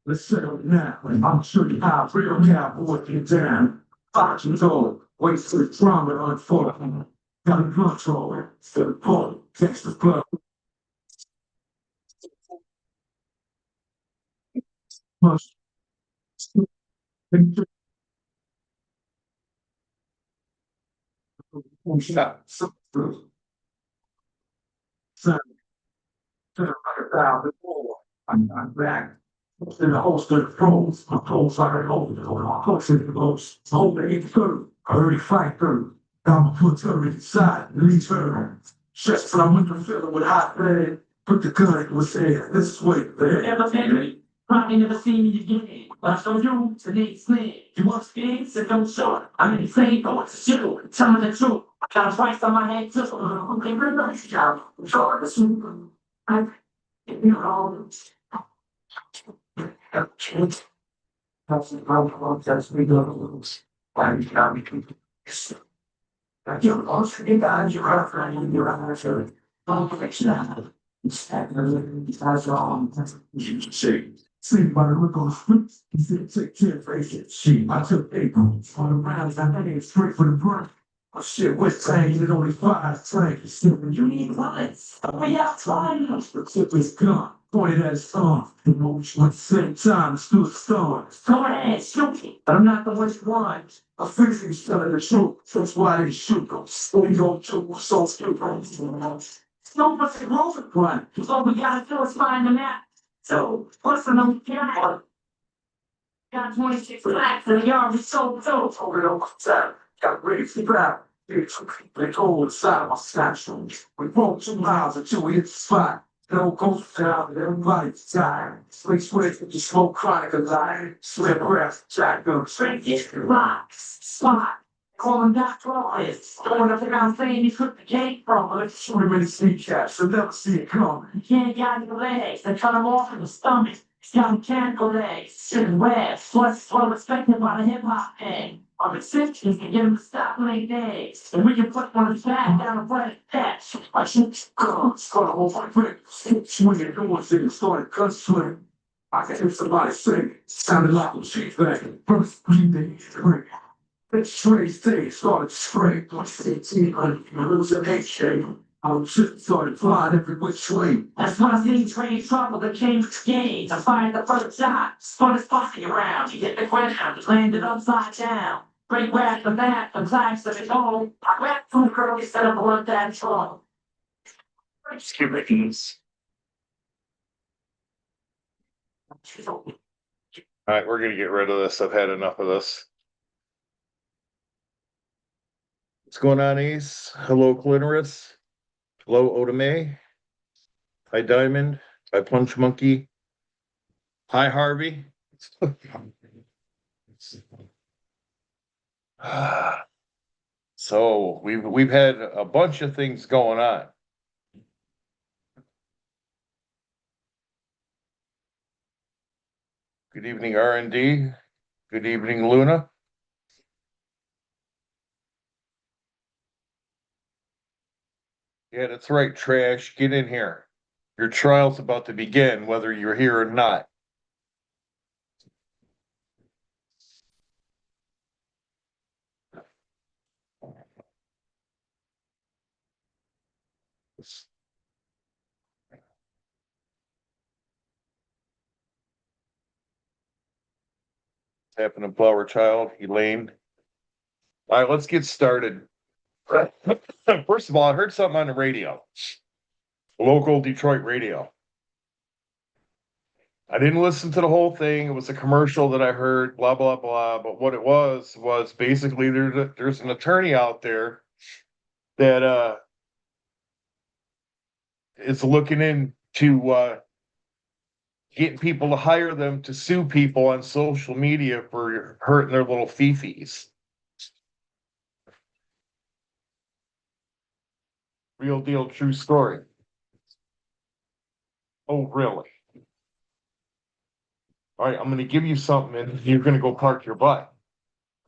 Let's settle it now. I'm sure you how real cowboy get down. 5 years old, wait for the drama to unfold. Got a control, for the point, catch the flow. Push, shot, I'm back. In the holster of pros, my pros are old, my pulse in the most, hold it through, I already fight through. I'ma put her inside, leave her. Just from winter feeling with hot blood, put the gun in his head, this way, there. Never been me, probably never seen me again. But I show you today, slim. You want skins, so don't show it. I'm insane, going to shoot, tell me the truth. I got a price on my head, too. Okay, really nice job. Sure, the soup. I, you know, kids. That's the problem. That's we go. Why you got me? You also think that you are finding your answer. That's wrong. You see. See by the look on the streets, he said, take care, face it. She, I took April. On the rounds, I headed straight for the front. Oh shit, what's saying? It only 5 seconds. You need bullets. We have flying. The tip is gone. Pointed at his arm. The motion at the same time, stood stars. Go ahead, shoot me. But I'm not the worst one. I figured he was telling the truth. That's why they shoot them. We go to so stupid. No what's the growth plan. All we gotta do is find the map. So, what's the number? Got 26 blacks in the yard, we sold those. Over the time. Got ready to grab. They told inside my statue. We broke 2 miles until we hit the spot. No ghost town, everybody's dying. Space with the smoke chronic alive. Slip breath, shotgun, straight rocks, spot. Calling that flawless. Going up around saying he took the cake from us. Swim in the sneak caps, so never see it coming. He can't got the legs, they cut him off in the stomach. He's got mechanical legs, sitting webs, what's well respected by the hip hop gang. I'm exceptions can get him to stop laying eggs. And we can put one of his back down and let it patch. I should start a whole fight. Swinging doors and started gun swing. I can hear somebody sing. Sounded like a cheap thing. First 3 days, drink. The strange thing started spraying. Once 1800, hallucination. Our shit started flying every which way. That's when I seen train trouble that came to gaze. I fired the first shot, spun his posse around. He hit the ground, landed upside down. Great whack of that, the clash of it all. I grabbed from the girl, he set up a blood that strong. Excuse. All right, we're gonna get rid of this. I've had enough of this. What's going on, Ace? Hello, Clitoris. Hello, Otame. Hi, Diamond. Hi, Punch Monkey. Hi, Harvey. So we've had a bunch of things going on. Good evening, R&D. Good evening, Luna. Yeah, that's right, Trash. Get in here. Your trial's about to begin, whether you're here or not. Happened to Flower Child, Elaine. All right, let's get started. First of all, I heard something on the radio, local Detroit radio. I didn't listen to the whole thing. It was a commercial that I heard, blah, blah, blah. But what it was basically there's an attorney out there that is looking into getting people to hire them to sue people on social media for hurting their little fifis. Real deal, true story. Oh, really? All right, I'm going to give you something and you're going to go park your butt.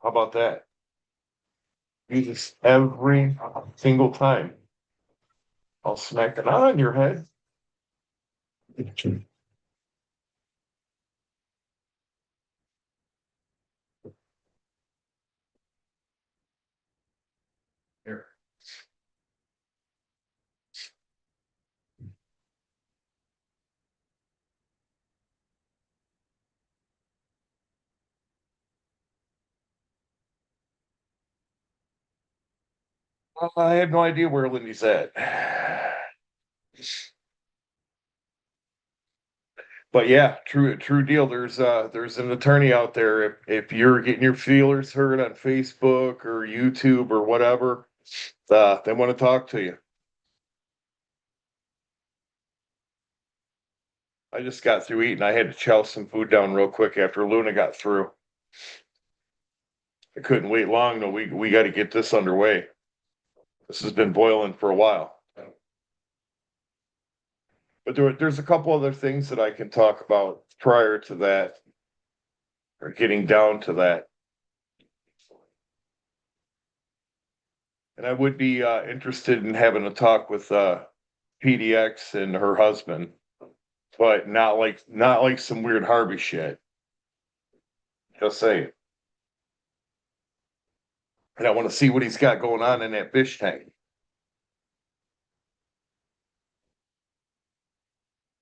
How about that? Do this every single time. I'll smack it on your head. I have no idea where Lindy's at. But yeah, true deal. There's an attorney out there. If you're getting your feelers hurt on Facebook or YouTube or whatever, they want to talk to you. I just got through eating. I had to chow some food down real quick after Luna got through. I couldn't wait long though. We got to get this underway. This has been boiling for a while. But there's a couple other things that I can talk about prior to that, or getting down to that. And I would be interested in having a talk with PDX and her husband, but not like some weird Harvey shit. Just saying. And I want to see what he's got going on in that fish tank.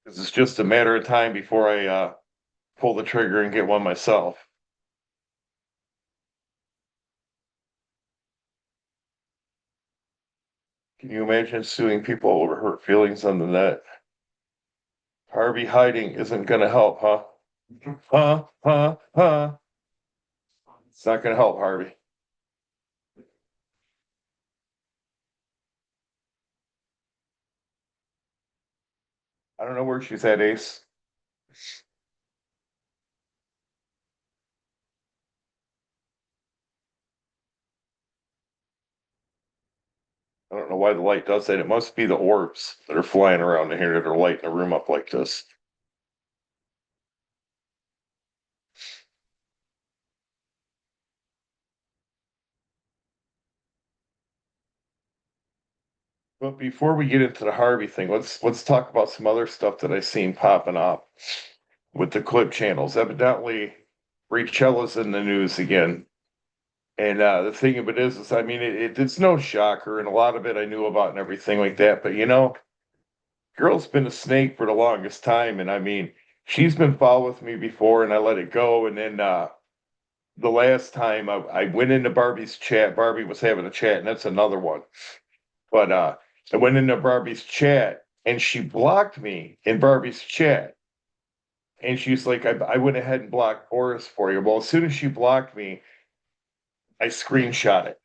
Because it's just a matter of time before I pull the trigger and get one myself. Can you imagine suing people over hurt feelings on the net? Harvey hiding isn't going to help, huh? Huh? It's not going to help, Harvey. I don't know where she's at, Ace. I don't know why the light does that. It must be the orbs that are flying around in here that are lighting the room up like this. But before we get into the Harvey thing, let's talk about some other stuff that I seen popping up with the clip channels. Evidently, Richella's in the news again. And the thing of it is I mean, it's no shocker, and a lot of it I knew about and everything like that. But girl's been a snake for the longest time, and I mean, she's been foul with me before, and I let it go. And then the last time I went into Barbie's chat, Barbie was having a chat, and that's another one. But I went into Barbie's chat, and she blocked me in Barbie's chat. And she's like, I went ahead and blocked Boris for you. Well, as soon as she blocked me, I screenshot it.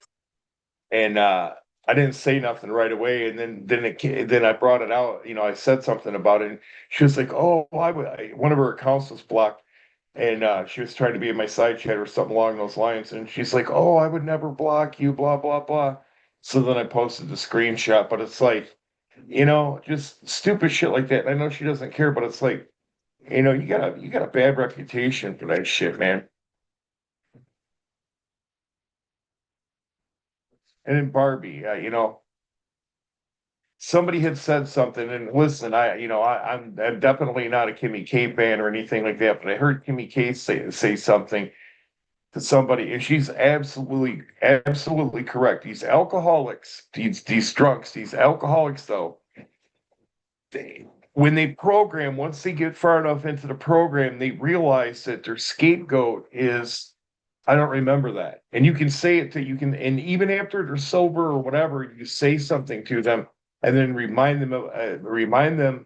And I didn't say nothing right away. And then I brought it out. I said something about it. And she was like, "Oh, one of her accounts was blocked, and she was trying to be in my side chat or something along those lines." And she's like, "Oh, I would never block you, blah blah blah." So then I posted the screenshot, but it's like, just stupid shit like that. I know she doesn't care, but it's like, you got a bad reputation for that shit, man. And then Barbie, somebody had said something, and listen, I'm definitely not a Kimmy K fan or anything like that, but I heard Kimmy K say something to somebody, and she's absolutely correct. These alcoholics, these drunks, these alcoholics, though, when they program, once they get far enough into the program, they realize that their scapegoat is, I don't remember that. And you can say it and even after they're sober or whatever, you say something to them and then remind them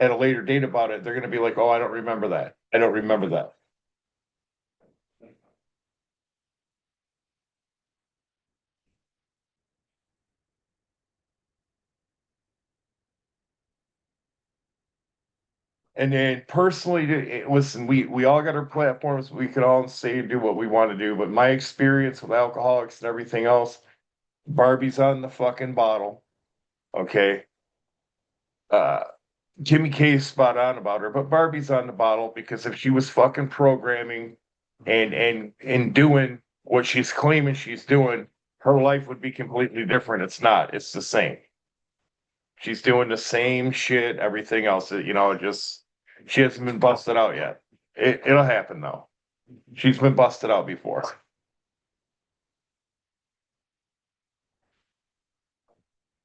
at a later date about it. They're going to be like, "Oh, I don't remember that. I don't remember that." And then personally, listen, we all got our platforms. We can all say and do what we want to do. But my experience with alcoholics and everything else, Barbie's on the fucking bottle. Okay. Uh, Jimmy K's spot on about her, but Barbie's on the bottle because if she was fucking programming and doing what she's claiming she's doing, her life would be completely different. It's not. It's the same. She's doing the same shit, everything else. Just she hasn't been busted out yet. It'll happen though. She's been busted out before.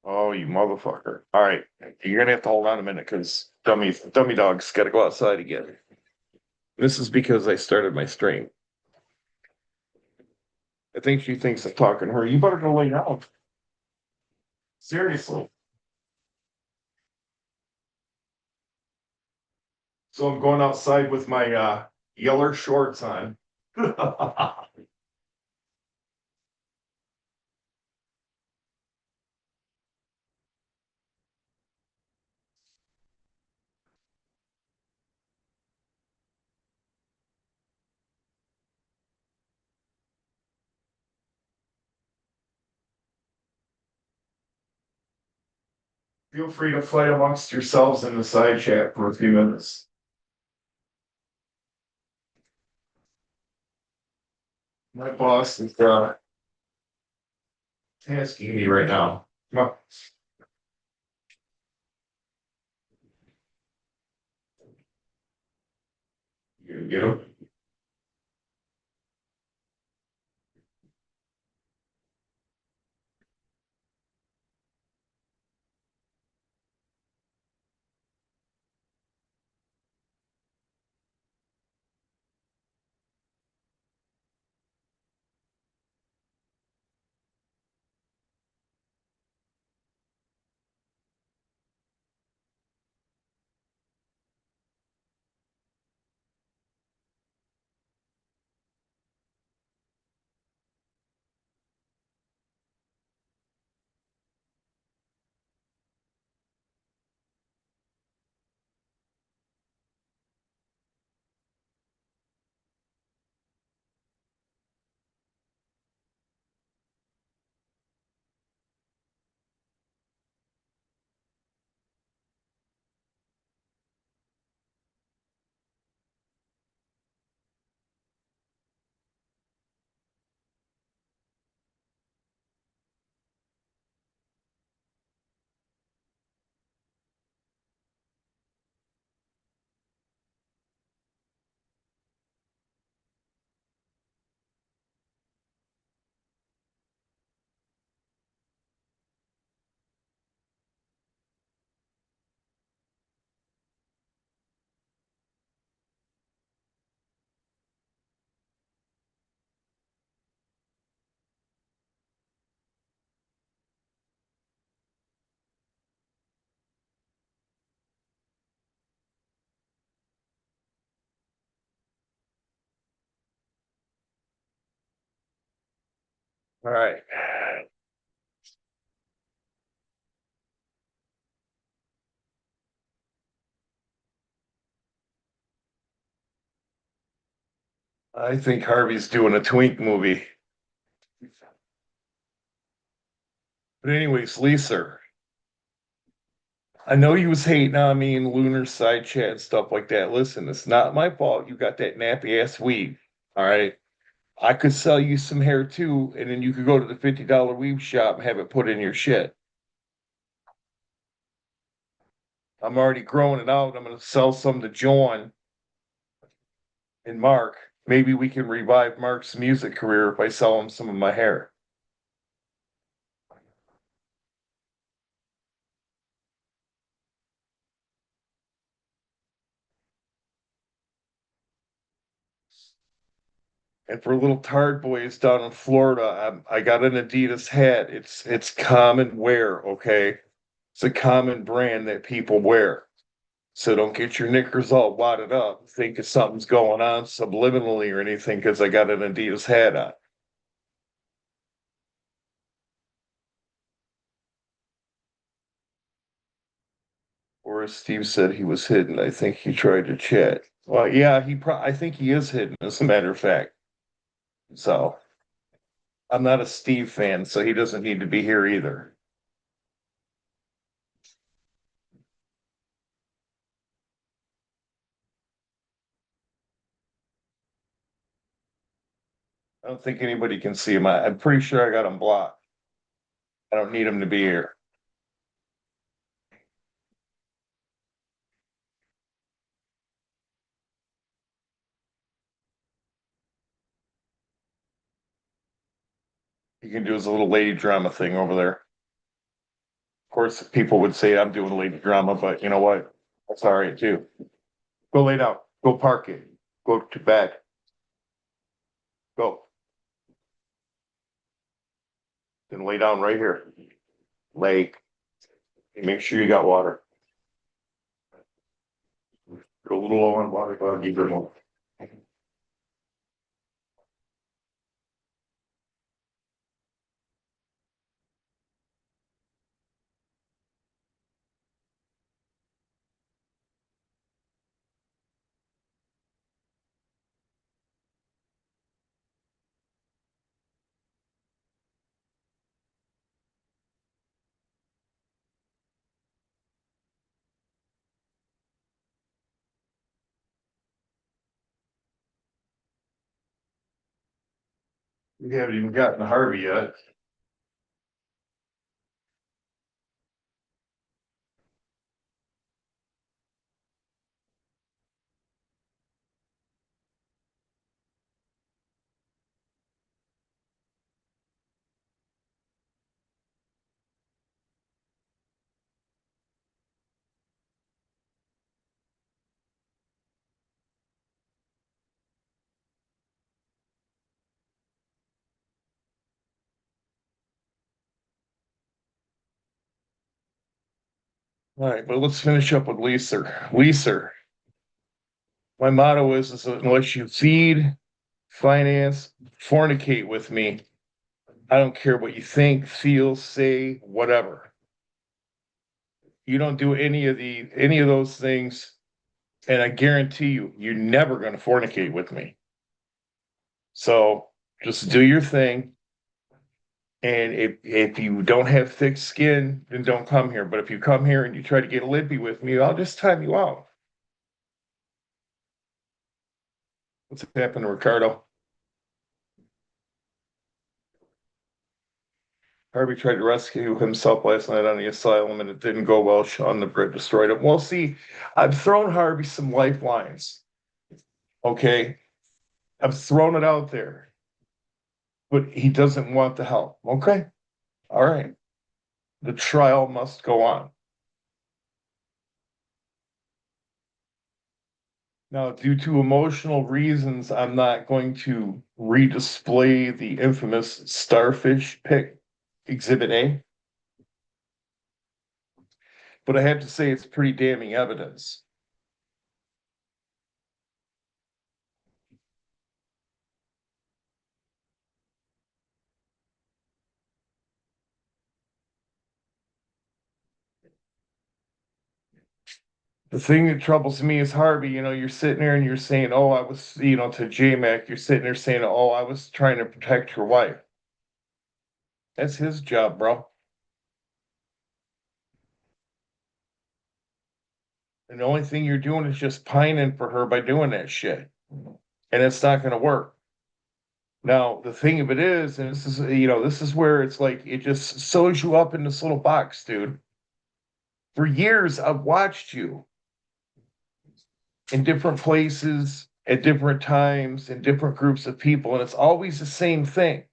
Oh, you motherfucker! All right, you're gonna have to hold on a minute because dummy dog's got to go outside again. This is because I started my stream. I think she thinks I'm talking to her. You better go lay down. Seriously. So I'm going outside with my yeller shorts on. Feel free to fight amongst yourselves in the side chat for a few minutes. My boss is tasking me right now. Come on. You gonna get him? All right. I think Harvey's doing a twink movie. But anyways, Lisa, I know you was hating on me and Lunar side chat and stuff like that. Listen, it's not my fault. You got that nappy ass weave. All right. I could sell you some hair too, and then you could go to the $50 weave shop and have it put in your shit. I'm already growing it out. I'm gonna sell some to John and Mark. Maybe we can revive Mark's music career if I sell him some of my hair. And for little tard boys down in Florida, I got an Adidas hat. It's common wear, okay? It's a common brand that people wear. So don't get your knickers all wadded up, think that something's going on subliminally or anything because I got an Adidas hat on. Or as Steve said, he was hidden. I think he tried to chat. Well, yeah, I think he is hidden, as a matter of fact. So I'm not a Steve fan, so he doesn't need to be here either. I don't think anybody can see him. I'm pretty sure I got him blocked. I don't need him to be here. He can do his little lady drama thing over there. Of course, people would say I'm doing lady drama, but you know what? That's all right too. Go lay down. Go park it. Go to bed. Go. Then lay down right here. lake. Make sure you got water. Go a little low on water, but keep it low. We haven't even gotten to Harvey yet. All right, but let's finish up with Lisa. Lisa, my motto is unless you feed, finance, fornicate with me, I don't care what you think, feel, say, whatever. You don't do any of those things, and I guarantee you, you're never going to fornicate with me. So just do your thing. And if you don't have thick skin, then don't come here. But if you come here and you try to get lippy with me, I'll just time you out. What's happened to Ricardo? Harvey tried to rescue himself last night on the asylum and it didn't go well. Sean the Brit destroyed him. Well, see, I've thrown Harvey some lifelines. Okay. I've thrown it out there, but he doesn't want the help. Okay. All right. The trial must go on. Now, due to emotional reasons, I'm not going to redisplay the infamous starfish pic, Exhibit A. But I have to say it's pretty damning evidence. The thing that troubles me is Harvey, you're sitting there and you're saying, oh, I was, to J-Mac, you're sitting there saying, oh, I was trying to protect your wife. That's his job, bro. And the only thing you're doing is just pining for her by doing that shit. And it's not going to work. Now, the thing of it is, and this is where it's like it just sews you up in this little box, dude. For years, I've watched you in different places at different times in different groups of people, and it's always the same thing.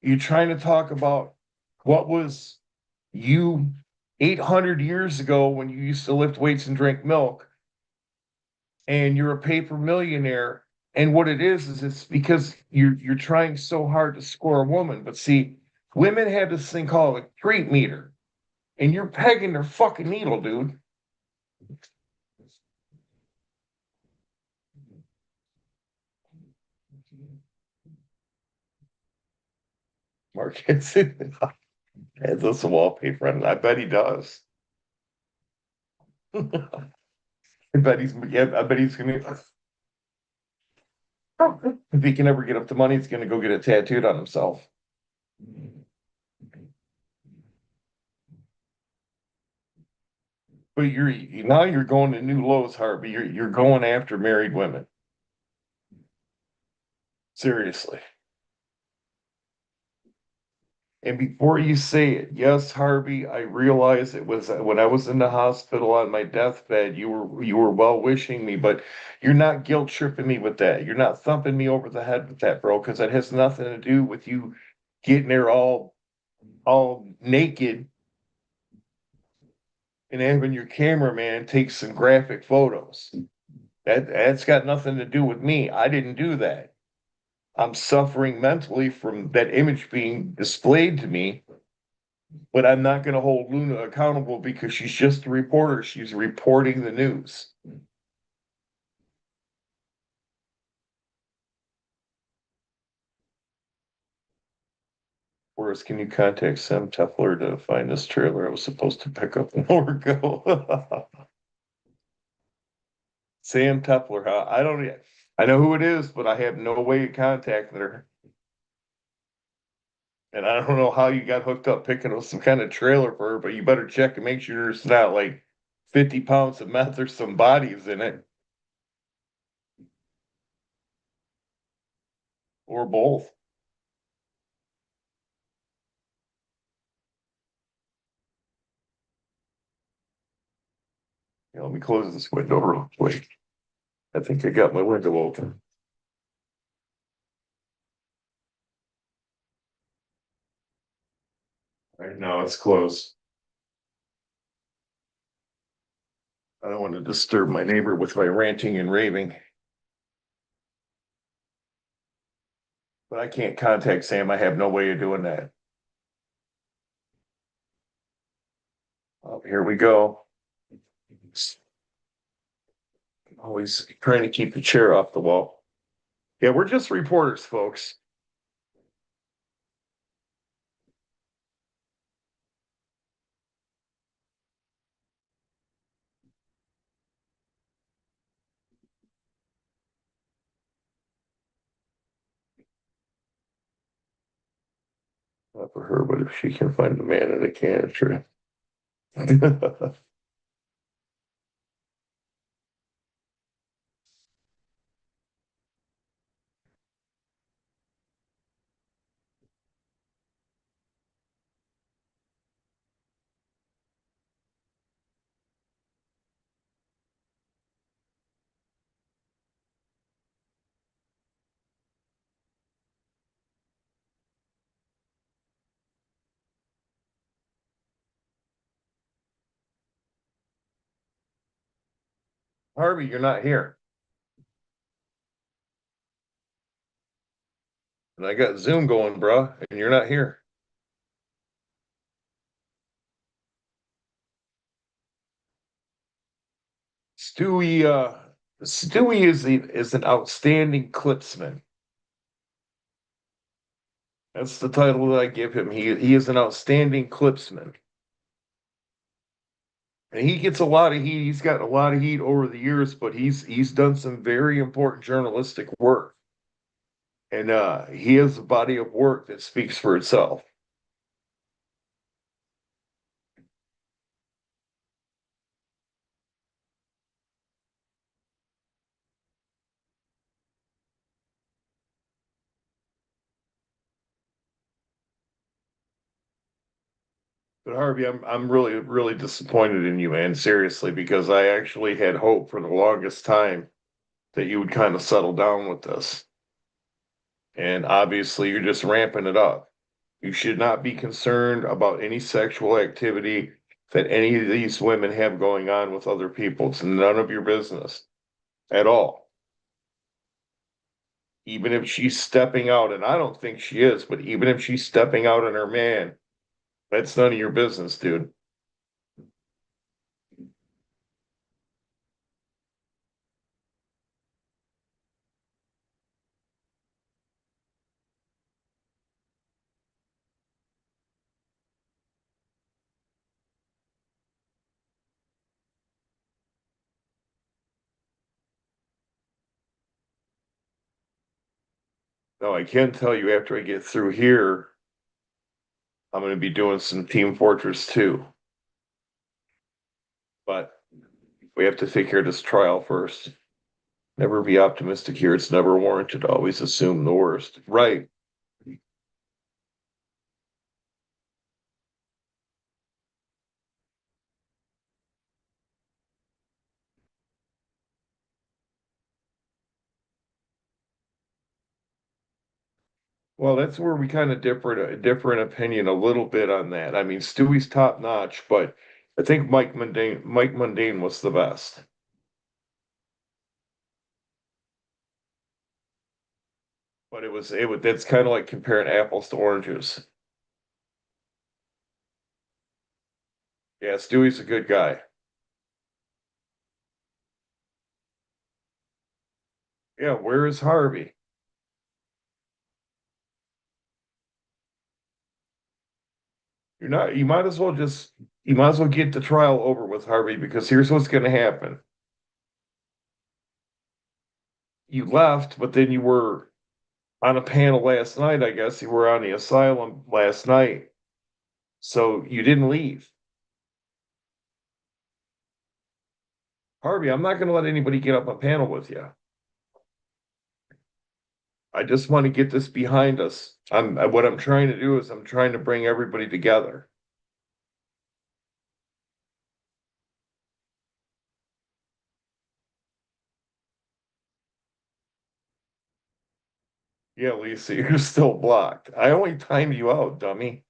You're trying to talk about what was you 800 years ago when you used to lift weights and drink milk, and you're a paper millionaire. And what it is it's because you're trying so hard to score a woman. But see, women have this thing called a creep meter, and you're pegging their fucking needle, dude. Mark Henson has this wallpaper, and I bet he does. I bet he's gonna. If he can ever get up the money, he's gonna go get it tattooed on himself. But you're going to new lows, Harvey. You're going after married women. Seriously. And before you say it, yes, Harvey, I realize it was when I was in the hospital on my deathbed, you were well wishing me, but you're not guilt tripping me with that. You're not thumping me over the head with that, bro, because it has nothing to do with you getting there all naked and having your cameraman take some graphic photos. That's got nothing to do with me. I didn't do that. I'm suffering mentally from that image being displayed to me. But I'm not gonna hold Luna accountable because she's just a reporter. She's reporting the news. Whereas, can you contact Sam Tefler to find this trailer I was supposed to pick up an hour ago? Sam Tefler, huh? I don't, I know who it is, but I have no way of contacting her. And I don't know how you got hooked up picking up some kind of trailer for her, but you better check and make sure there's not like 50 pounds of meth or some bodies in it, or both. Let me close this window real quick. I think I got my window open. All right, now it's closed. I don't want to disturb my neighbor with my ranting and raving. But I can't contact Sam. I have no way of doing that. Oh, here we go. Always trying to keep the chair off the wall. Yeah, we're just reporters, folks. Not for her, but if she can find a man in a can, sure. Harvey, you're not here. And I got Zoom going, bruh, and you're not here. Stewie is an outstanding clipsman. That's the title that I give him. He is an outstanding clipsman. And he gets a lot of heat. He's gotten a lot of heat over the years, but he's done some very important journalistic work. And he has a body of work that speaks for itself. But Harvey, I'm really disappointed in you, man, seriously, because I actually had hope for the longest time that you would kind of settle down with this. And obviously you're just ramping it up. You should not be concerned about any sexual activity that any of these women have going on with other people. It's none of your business at all. Even if she's stepping out, and I don't think she is, but even if she's stepping out on her man, that's none of your business, dude. Now, I can tell you after I get through here, I'm going to be doing some Team Fortress 2, but we have to take care of this trial first. Never be optimistic here. It's never warranted. Always assume the worst. Right. Well, that's where we kind of different opinion a little bit on that. I mean, Stewie's top notch, but I think Mike Mundane was the best. But it was that's kind of like comparing apples to oranges. Yeah, Stewie's a good guy. Yeah, where is Harvey? You're not, you might as well get the trial over with, Harvey, because here's what's gonna happen. You left, but then you were on a panel last night. I guess you were on the asylum last night. So you didn't leave. Harvey, I'm not gonna let anybody get up a panel with you. I just want to get this behind us. What I'm trying to do is I'm trying to bring everybody together. Yeah, Lisa, you're still blocked. I only timed you out, dummy.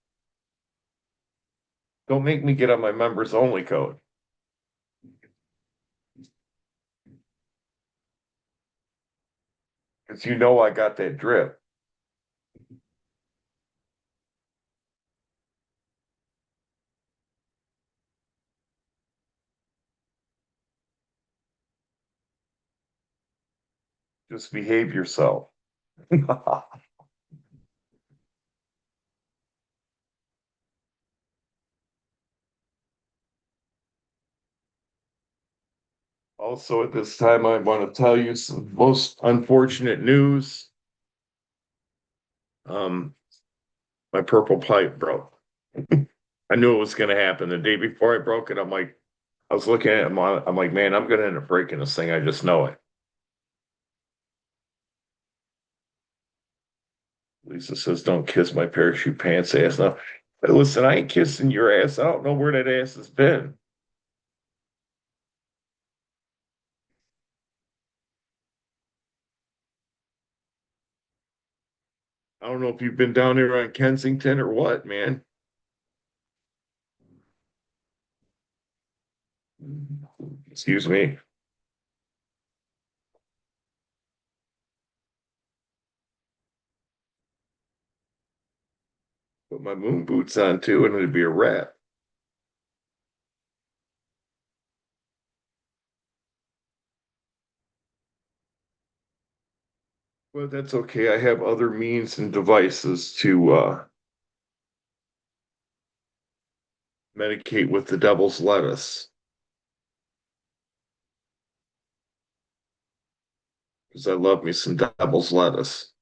Don't make me get on my members only code. Because you know I got that drip. Just behave yourself. Also, at this time, I want to tell you some most unfortunate news. Um, my purple pipe broke. I knew it was going to happen. The day before I broke it, I was looking at it, I'm like, man, I'm going to end up breaking this thing. I just know it. Lisa says, don't kiss my parachute pants ass. Now, listen, I ain't kissing your ass. I don't know where that ass has been. I don't know if you've been down here on Kensington or what, man. Excuse me. Put my moon boots on too, and it'd be a wrap. But that's okay. I have other means and devices to medicate with the devil's lettuce. Because I love me some devil's lettuce.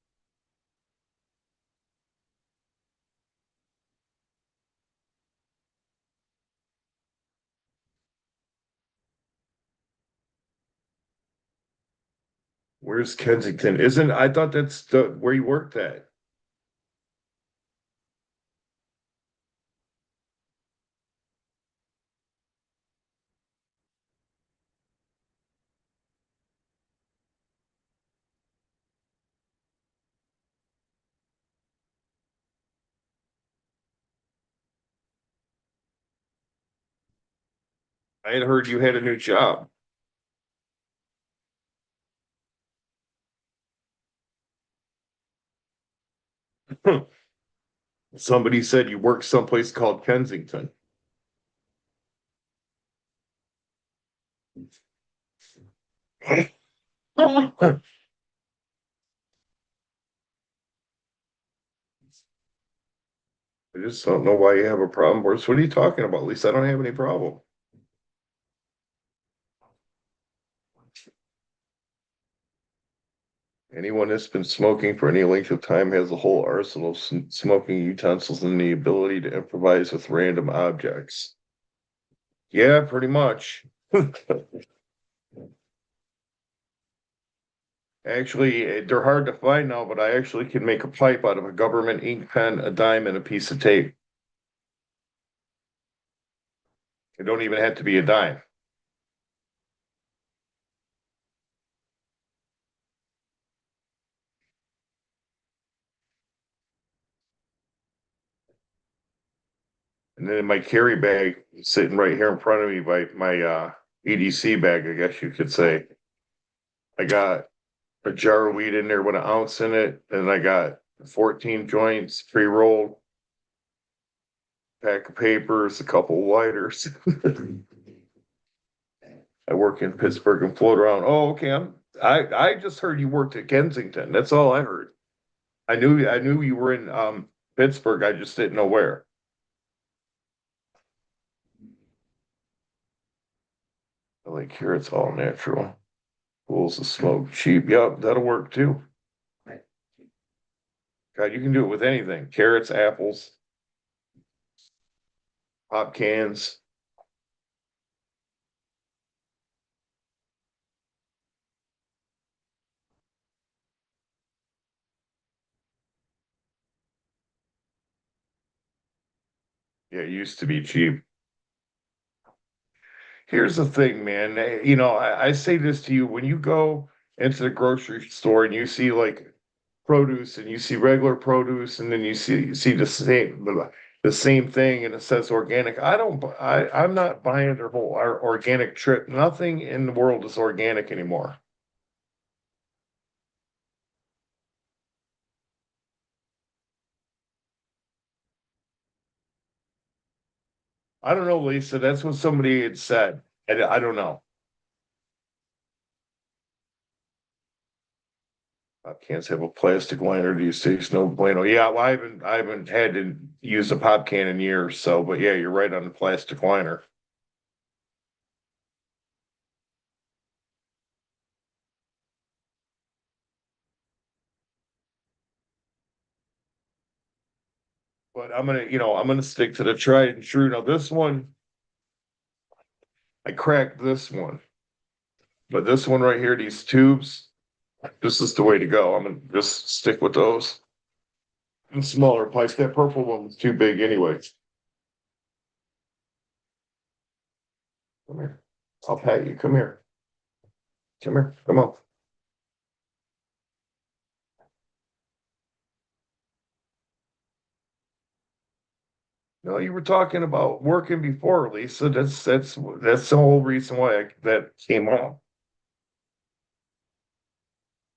Where's Kensington? Isn't I thought that's where you worked at. I had heard you had a new job. Somebody said you worked someplace called Kensington. I just don't know why you have a problem. Boris. What are you talking about? At least I don't have any problem. Anyone that's been smoking for any length of time has a whole arsenal of smoking utensils and the ability to improvise with random objects. Yeah, pretty much. Actually, they're hard to find now, but I actually can make a pipe out of a government ink pen, a dime, and a piece of tape. It don't even have to be a dime. And then in my carry bag, sitting right here in front of me by my EDC bag, I guess you could say, I got a jar of weed in there with an ounce in it, and I got 14 joints pre-rolled, pack of papers, a couple of lighters. I work in Pittsburgh and float around. Oh, okay. I just heard you worked at Kensington. That's all I heard. I knew you were in Pittsburgh. I just didn't know where. I like here it's all natural. Pools of smoke, cheap. Yep, that'll work too. God, you can do it with anything. Carrots, apples, pop cans. Yeah, it used to be cheap. Here's the thing, man. I say this to you when you go into the grocery store and you see like produce and you see regular produce and then you see the same thing and it says organic. I'm not buying their whole our organic trip. Nothing in the world is organic anymore. I don't know, Lisa. That's what somebody had said. I don't know. Cans have a plastic liner these days. No bueno. Yeah, well, I haven't had to use a pop can in years. So, but yeah, you're right on the plastic liner. But I'm gonna stick to the tried and true. Now, this one, I cracked this one, but this one right here, these tubes, this is the way to go. I'm gonna just stick with those and smaller pipes. That purple one was too big anyway. Come here. I'll pat you. Come here. Come here. Come on. No, you were talking about working before, Lisa. That's the whole reason why that came up.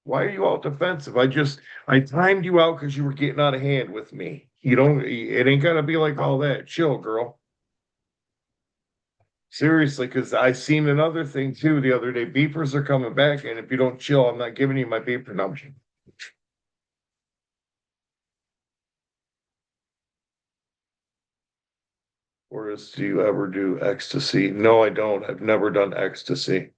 Why are you all defensive? I timed you out because you were getting out of hand with me. You don't. It ain't gotta be like all that. Chill, girl. Seriously, because I seen another thing too the other day. Beepers are coming back, and if you don't chill, I'm not giving you my beeper number. Or is do you ever do ecstasy? No, I don't. I've never done ecstasy.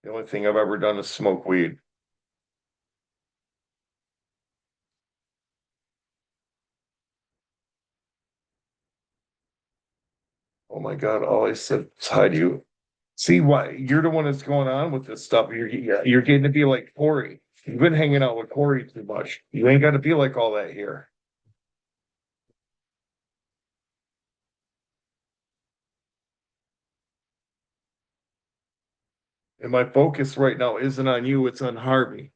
The only thing I've ever done is smoke weed. Oh my God, all I said was hi to you. See why you're the one that's going on with this stuff. You're getting to be like Corey. You've been hanging out with Corey too much. You ain't got to be like all that here. And my focus right now isn't on you, it's on Harvey.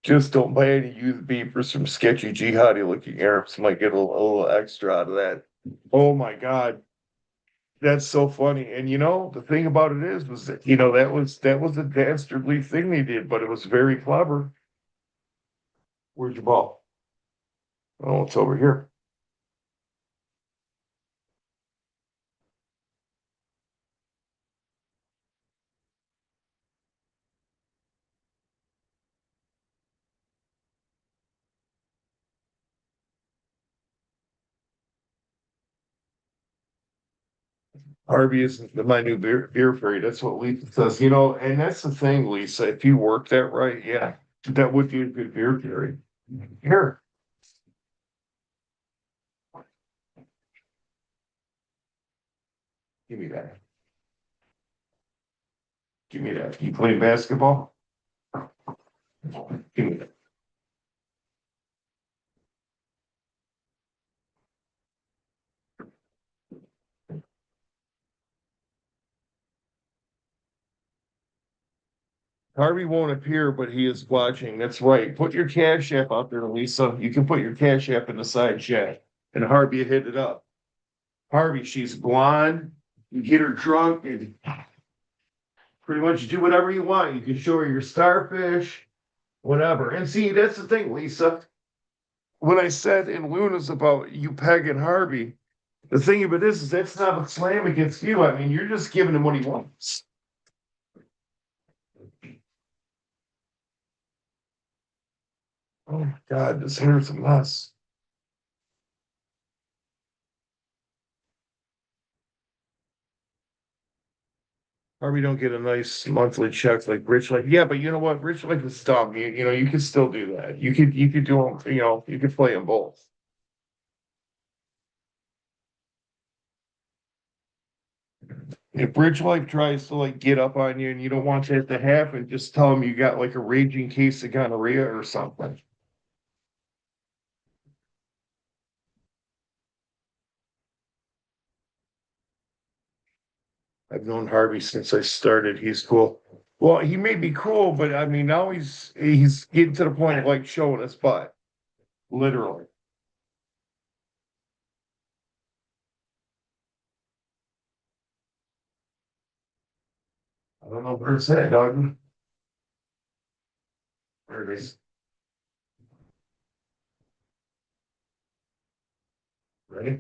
Just don't buy any used beepers from sketchy jihadi looking Arabs. Might get a little extra out of that. Oh my God. That's so funny. And the thing about it is, was that, that was a dastardly thing they did, but it was very clever. Where's your ball? Oh, it's over here. Harvey is my new beer fairy. That's what Lisa says. And that's the thing, Lisa. If you work that right, yeah, that would be a good beer fairy. Here, give me that. Give me that. You play basketball? Give me that. Harvey won't appear, but he is watching. That's right. Put your Cash App out there, Lisa. You can put your Cash App in the side chat. And Harvey hit it up. Harvey, she's blonde. You get her drunk and pretty much do whatever you want. You can show her your starfish, whatever. And see, that's the thing, Lisa. When I said in Luna's about you pegging Harvey, the thing of it is that's not a slam against you. I mean, you're just giving him what he wants. Oh my God, this hair's a mess. Harvey don't get a nice monthly check like Rich Life. Yeah, but you know what? Rich Life is dumb. You know, you can still do that. You could do them, you could play them both. If Bridge Life tries to like get up on you and you don't want that to happen, just tell them you got like a raging case of gonorrhea or something. I've known Harvey since I started. He's cool. Well, he may be cool, but I mean now he's getting to the point of like showing his butt, literally. I don't know where it's at, dog. There it is. Ready?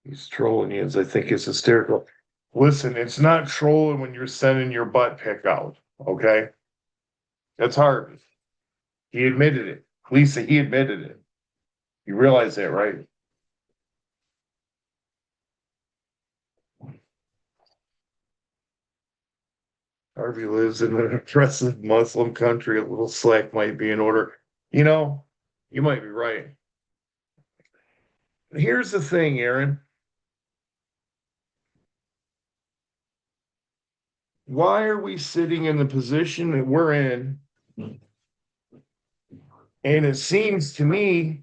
He's trolling you, as I think it's hysterical. Listen, it's not trolling when you're sending your butt pic out. Okay, that's hard. He admitted it. Lisa, he admitted it. You realize that, right? Harvey lives in an oppressive Muslim country. A little slack might be in order. You know, you might be right. Here's the thing, Aaron. Why are we sitting in the position that we're in? And it seems to me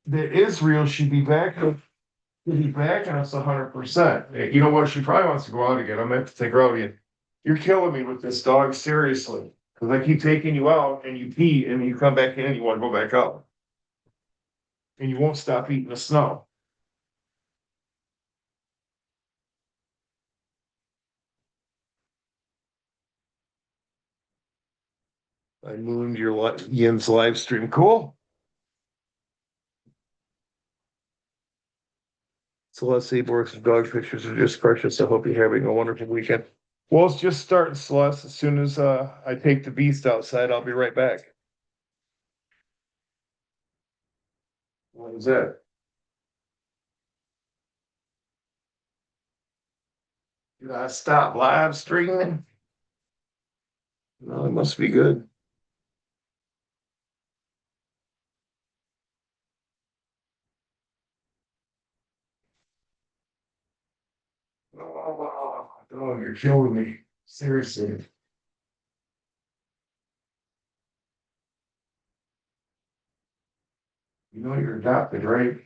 that Israel should be backing us 100%. You know what? She probably wants to go out again. I'm gonna have to take her out again. You're killing me with this dog, seriously. Because I keep taking you out and you pee and you come back in and you want to go back out. And you won't stop eating the snow. I mooned your Yin's live stream. Cool. Celeste Seaborg's dog pictures are just precious. I hope you're having a wonderful weekend. Well, it's just starting, Celeste. As soon as I take the beast outside, I'll be right back. What is that? Did I stop live streaming? No, it must be good. Oh, you're killing me. Seriously. You know you're adopted, right?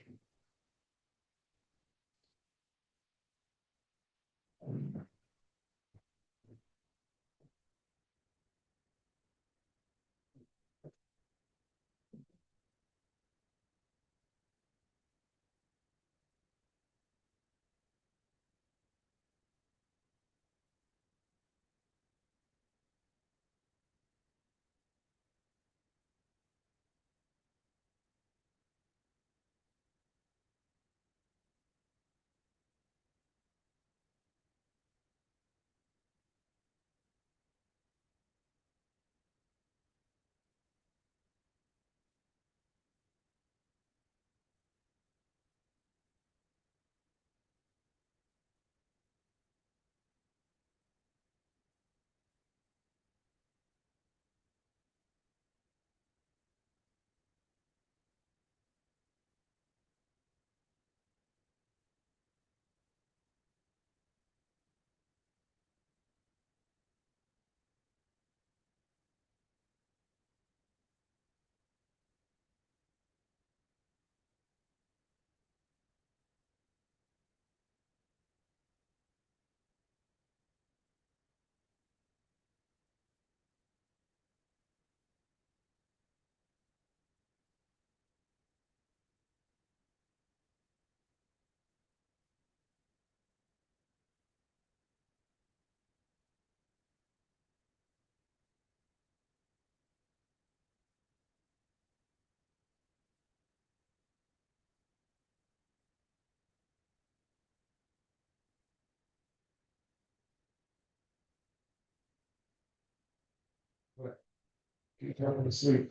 He's having to sleep.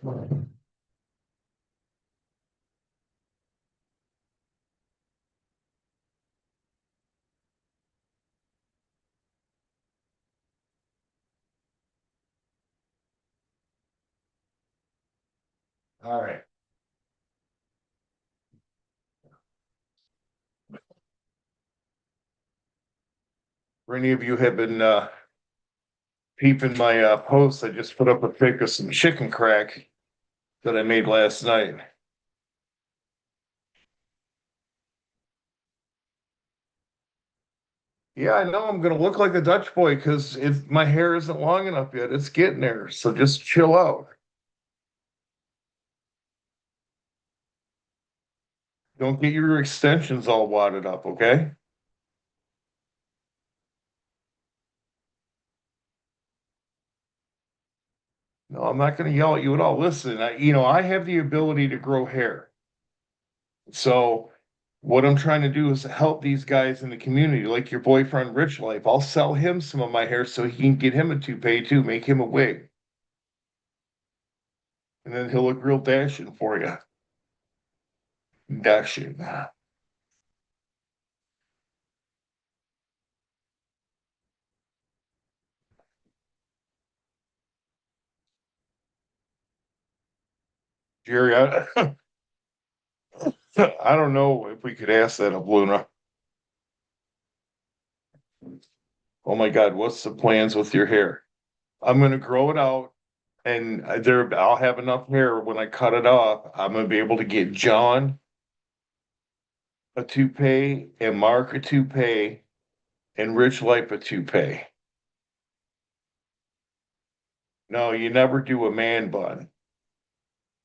All right. For any of you have been peeping my posts, I just put up a pic of some chicken crack that I made last night. Yeah, I know I'm gonna look like a Dutch boy because my hair isn't long enough yet. It's getting there, so just chill out. Don't get your extensions all wadded up, okay? No, I'm not gonna yell at you at all. Listen, I have the ability to grow hair. So what I'm trying to do is help these guys in the community, like your boyfriend Rich Life. I'll sell him some of my hair so he can get him a toupee too, make him a wig. And then he'll look real dashing for you. Dashing. Jerry, I don't know if we could ask that of Luna. Oh my God, what's the plans with your hair? I'm gonna grow it out and I'll have enough hair when I cut it off. I'm gonna be able to get John a toupee and Mark a toupee and Rich Life a toupee. No, you never do a man bun.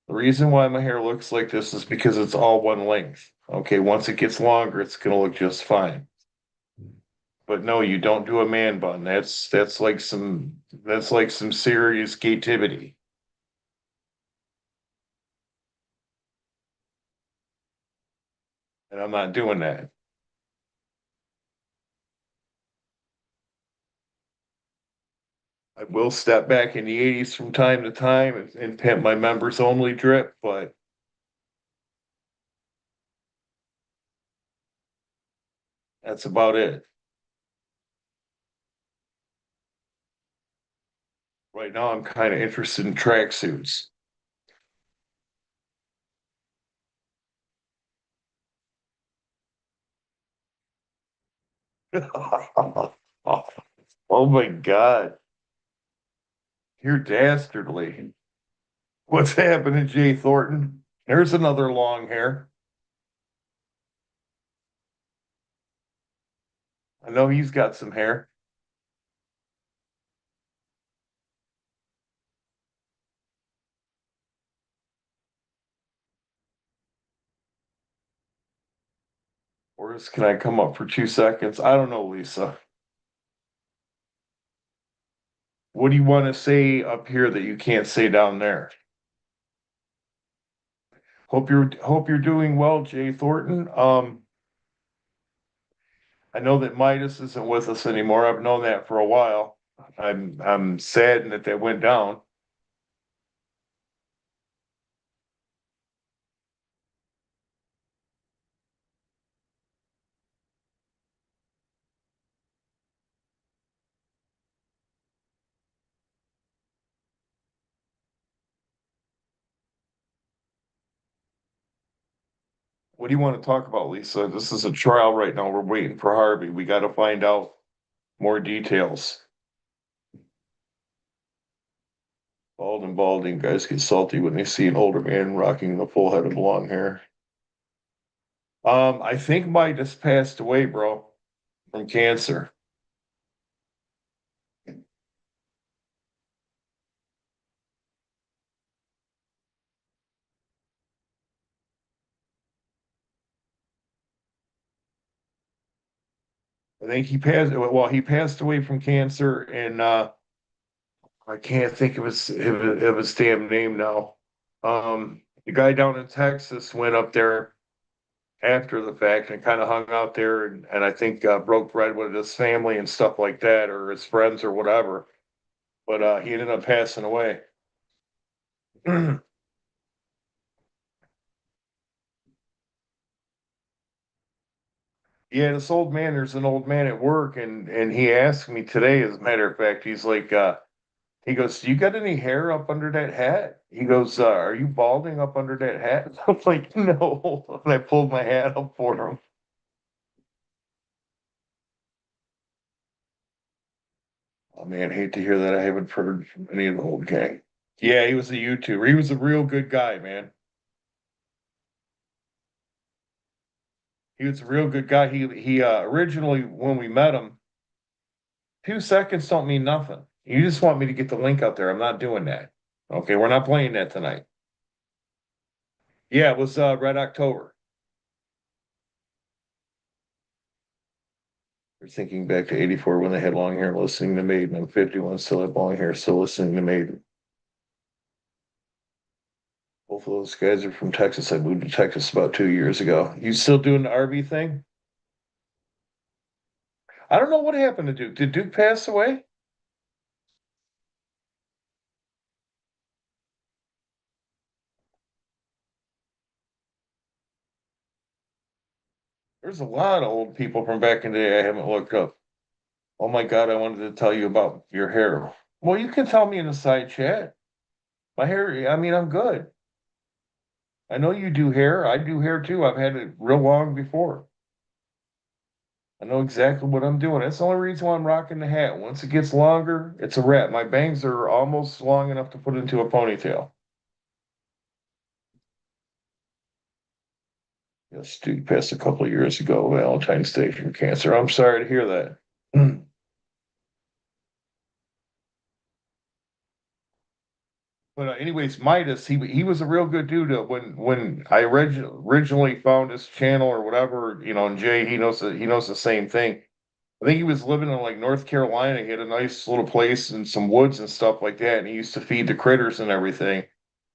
The reason why my hair looks like this is because it's all one length. Okay, once it gets longer, it's gonna look just fine. But no, you don't do a man bun. That's like some serious gativity. And I'm not doing that. I will step back in the 80s from time to time and pimp my members only drip, but that's about it. Right now, I'm kind of interested in tracksuits. Oh my God, you're dastardly. What's happening, Jay Thornton? There's another long hair. I know he's got some hair. Can I come up for 2 seconds? I don't know, Lisa. What do you want to say up here that you can't say down there? Hope you're doing well, Jay Thornton. I know that Midas isn't with us anymore. I've known that for a while. I'm saddened that that went down. What do you want to talk about, Lisa? This is a trial right now. We're waiting for Harvey. We got to find out more details. Bald and balding guys get salty when they see an older man rocking the full head of long hair. I think Midas passed away, bro, from cancer. I think he passed away from cancer and I can't think of his damn name now. The guy down in Texas went up there after the fact and kind of hung out there and I think broke bread with his family and stuff like that or his friends or whatever. But he ended up passing away. Yeah, this old man, there's an old man at work and he asked me today, as a matter of fact, he's like, he goes, "You got any hair up under that hat?" He goes, "Are you balding up under that hat?" I'm like, "No." And I pulled my hat up for him. Oh man, hate to hear that. I haven't heard from any of the old gang. Yeah, he was a YouTuber. He was a real good guy, man. He was a real good guy. He originally when we met him, 2 seconds don't mean nothing. You just want me to get the link out there. I'm not doing that. Okay, we're not playing that tonight. Yeah, it was Red October. We're thinking back to '84 when they had long hair listening to Maiden. I'm 51, still have long hair, still listening to Maiden. Both of those guys are from Texas. I moved to Texas about 2 years ago. You still doing the RV thing? I don't know what happened to Duke. Did Duke pass away? There's a lot of old people from back in the day I haven't looked up. Oh my God, I wanted to tell you about your hair. Well, you can tell me in the side chat. My hair, I mean, I'm good. I know you do hair. I do hair too. I've had it real long before. I know exactly what I'm doing. That's the only reason why I'm rocking the hat. Once it gets longer, it's a wrap. My bangs are almost long enough to put into a ponytail. Yes, dude passed a couple of years ago, Valentine's Day from cancer. I'm sorry to hear that. But anyways, Midas, he was a real good dude. When I originally found his channel or whatever, and Jay, he knows the same thing. I think he was living in like North Carolina. He had a nice little place and some woods and stuff like that, and he used to feed the critters and everything.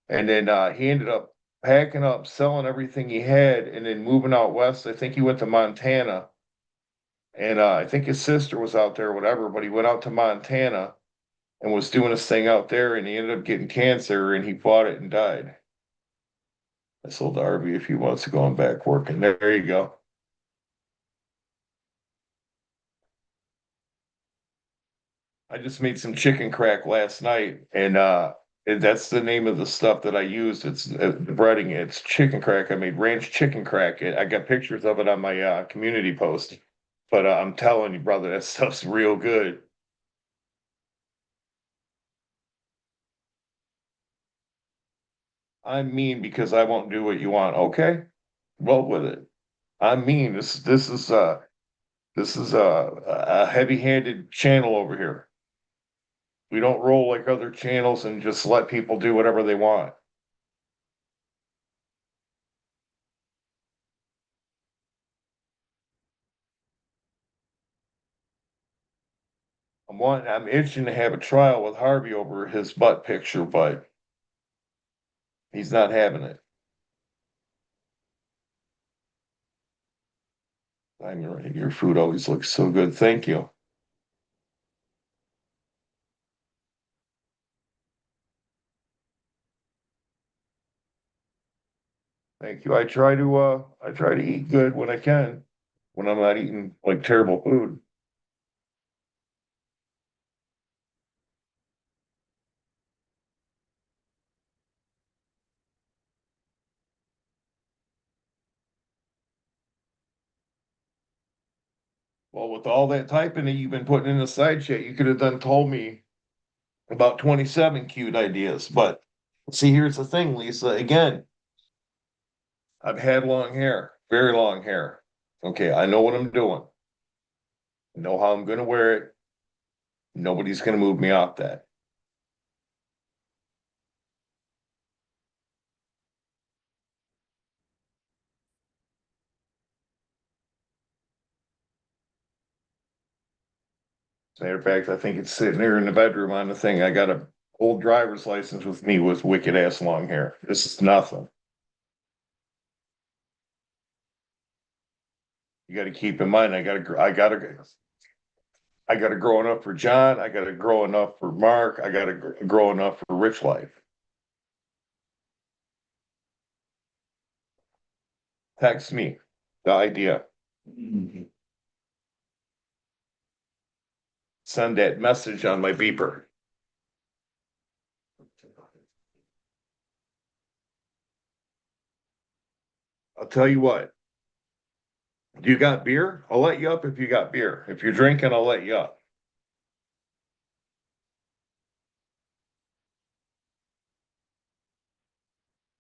And then he ended up packing up, selling everything he had, and then moving out west. I think he went to Montana, and I think his sister was out there, or whatever. But he went out to Montana and was doing his thing out there, and he ended up getting cancer, and he fought it and died. I sold the RV a few months ago. I'm back working. There you go. I just made some chicken crack last night, and that's the name of the stuff that I used. It's the breading. It's chicken crack. I made ranch chicken crack. I got pictures of it on my community post. But I'm telling you, brother, that stuff's real good. I'm mean because I won't do what you want. Okay, well with it. I'm mean. This is a heavy-handed channel over here. We don't roll like other channels and just let people do whatever they want. I'm itching to have a trial with Harvey over his butt picture, but he's not having it. I'm ready. Your food always looks so good. Thank you. Thank you. I try to eat good when I can, when I'm not eating like terrible food. Well, with all that typing that you've been putting in the side chat, you could have done told me about 27 cute ideas. But see, here's the thing, Lisa. Again, I've had long hair, very long hair. Okay, I know what I'm doing. I know how I'm going to wear it. Nobody's going to move me off that. As a matter of fact, I think it's sitting there in the bedroom on the thing. I got a old driver's license with me with wicked ass long hair. This is nothing. You got to keep in mind. I got to grow enough for John. I got to grow enough for Mark. I got to grow enough for Rich Life. Text me the idea. Send that message on my beeper. I'll tell you what. Do you got beer? I'll let you up if you got beer. If you're drinking, I'll let you up.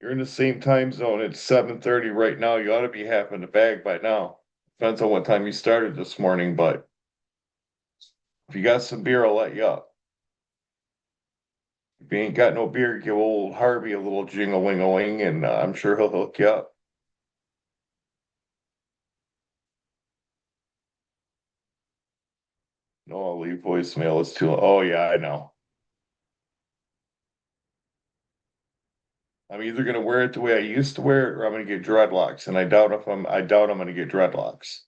You're in the same time zone. It's 7:30 right now. You ought to be having a bag by now. Depends on what time you started this morning, but if you got some beer, I'll let you up. If you ain't got no beer, give old Harvey a little jingle-ling-a-ling, and I'm sure he'll hook you up. No, I'll leave voicemail. It's too. Oh yeah, I know. I'm either gonna wear it the way I used to wear it, or I'm gonna get dreadlocks, and I doubt I'm gonna get dreadlocks.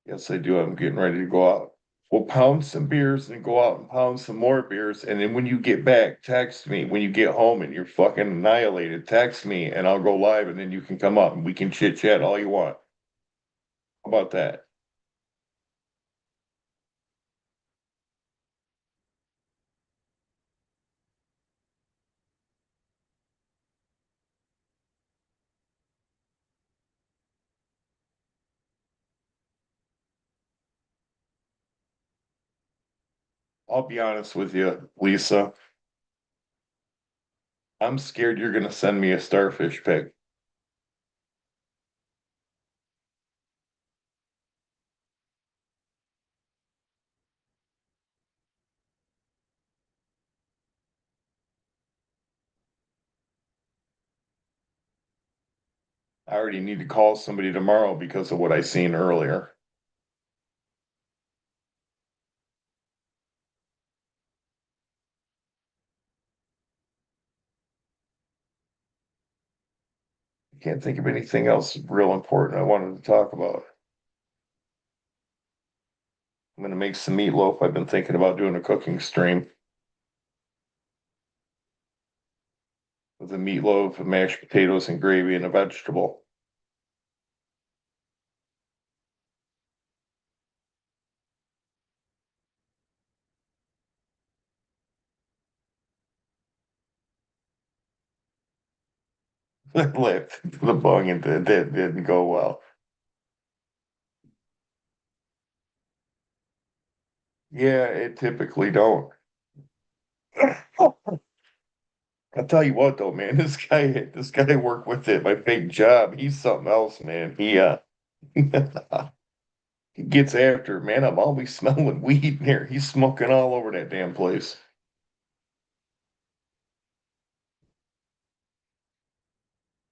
Yes, I do. I'm getting ready to go out. We'll pound some beers and go out and pound some more beers. And then when you get back, text me. When you get home and you're fucking annihilated, text me and I'll go live and then you can come up and we can chit chat all you want. How about that? I'll be honest with you, Lisa. I'm scared you're gonna send me a starfish pic. I already need to call somebody tomorrow because of what I seen earlier. I can't think of anything else real important I wanted to talk about. I'm gonna make some meatloaf. I've been thinking about doing a cooking stream with a meatloaf, mashed potatoes, and gravy, and a vegetable. Left the bung and that didn't go well. Yeah, it typically don't. I'll tell you what though, man, this guy worked with it, my big job. He's something else, man. He gets after it, man. I'm always smelling weed in here. He's smoking all over that damn place.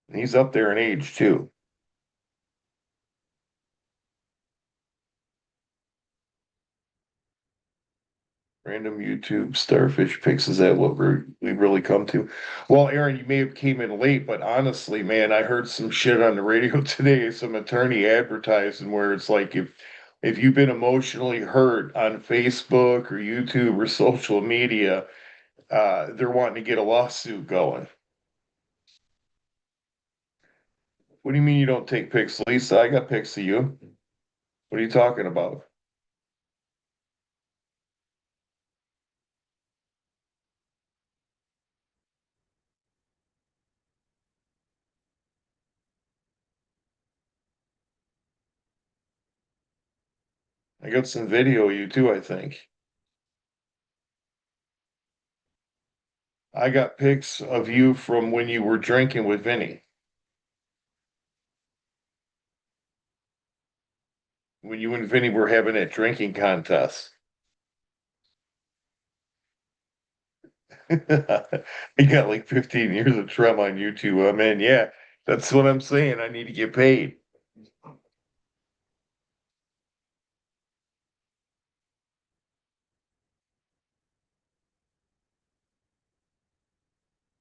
And he's up there in age too. Random YouTube starfish pics. Is that what we really come to? Well, Aaron, you may have came in late, but honestly, man, I heard some shit on the radio today, some attorney advertising where it's like if you've been emotionally hurt on Facebook or YouTube or social media, they're wanting to get a lawsuit going. What do you mean you don't take pics, Lisa? I got pics of you. What are you talking about? I got some video of you too, I think. I got pics of you from when you were drinking with Vinny. When you and Vinny were having that drinking contest. You got like 15 years of Trem on YouTube. I mean, yeah, that's what I'm saying. I need to get paid.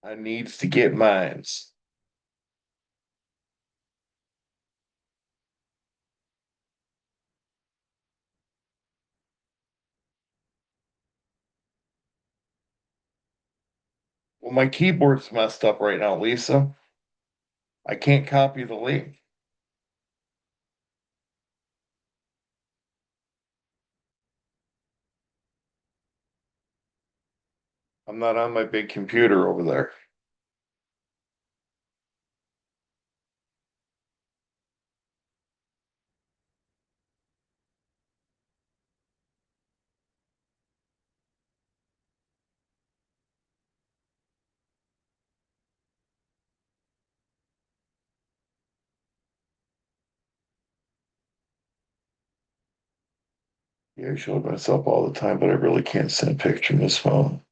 I needs to get mines. Well, my keyboard's messed up right now, Lisa. I can't copy the link. I'm not on my big computer over there. Yeah, I show myself all the time, but I really can't send a picture in this phone.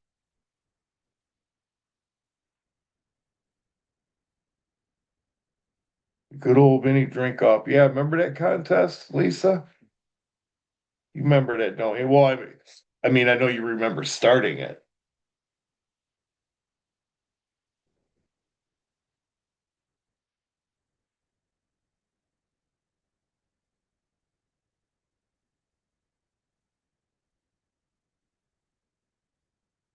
Good old Vinny drink up. Yeah, remember that contest, Lisa? You remember that, don't you? Well, I know you remember starting it.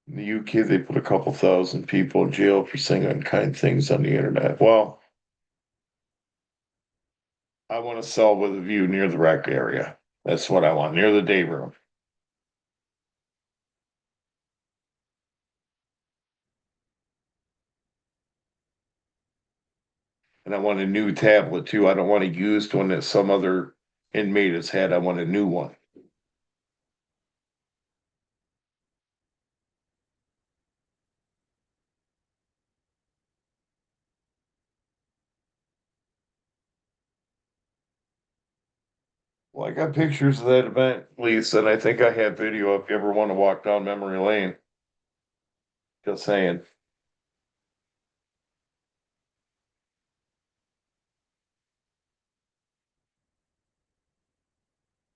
In the UK, they put a couple thousand people in jail for saying unkind things on the internet. Well, I want to sell with a view near the rec area. That's what I want, near the day room. And I want a new tablet too. I don't want a used one that some other inmate has had. I want a new one. Well, I got pictures of that event, Lisa, and I think I have video if you ever want to walk down memory lane. Just saying.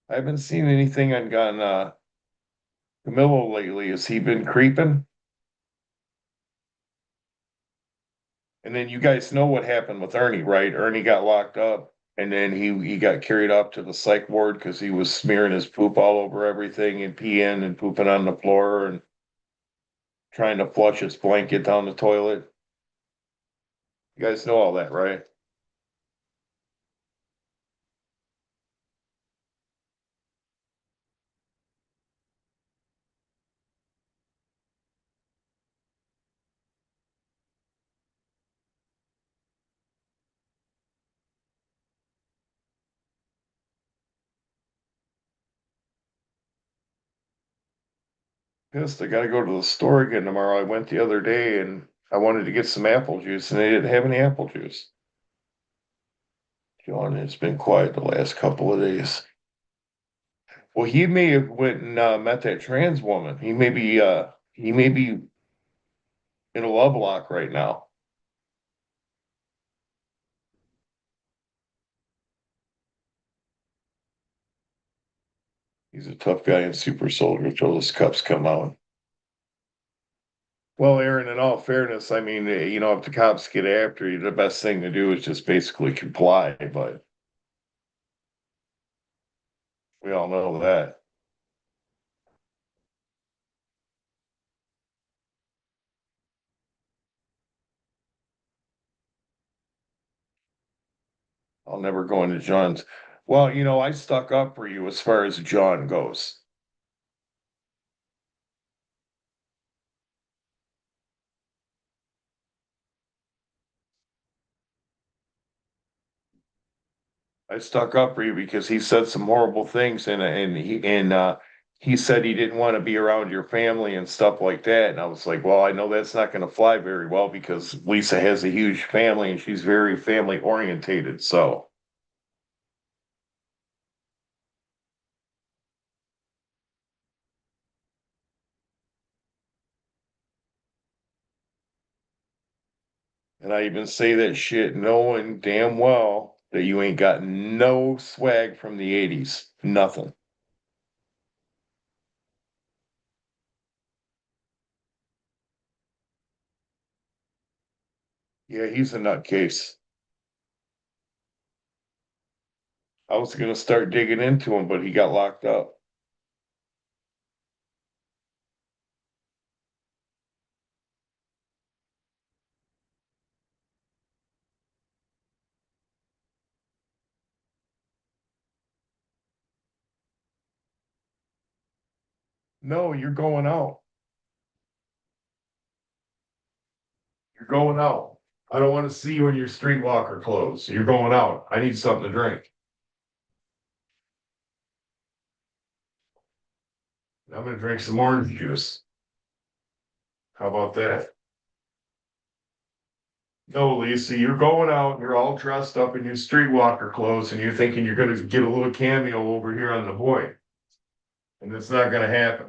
I haven't seen anything on Camilo lately. Has he been creeping? And then you guys know what happened with Ernie, right? Ernie got locked up and then he got carried off to the psych ward because he was smearing his poop all over everything and peeing and pooping on the floor and trying to flush his blanket down the toilet. You guys know all that, right? Pissed. I gotta go to the store again tomorrow. I went the other day and I wanted to get some apple juice and they didn't have any apple juice. John, it's been quiet the last couple of days. Well, he may have went and met that trans woman. He may be in a love lock right now. He's a tough guy and super soldier till his cups come out. Well, Aaron, in all fairness, if the cops get after you, the best thing to do is just basically comply, but we all know that. I'll never go into John's. Well, I stuck up for you as far as John goes. I stuck up for you because he said some horrible things and he said he didn't want to be around your family and stuff like that. And I was like, well, I know that's not going to fly very well because Lisa has a huge family and she's very family orientated. So, and I even say that shit knowing damn well that you ain't got no swag from the 80s. Nothing. Yeah, he's a nutcase. I was going to start digging into him, but he got locked up. No, you're going out. You're going out. I don't want to see you in your streetwalker clothes. You're going out. I need something to drink. I'm gonna drink some orange juice. How about that? No, Lisa, you're going out, you're all dressed up in your streetwalker clothes, and you're thinking you're gonna get a little cameo over here on The Boy. And it's not gonna happen.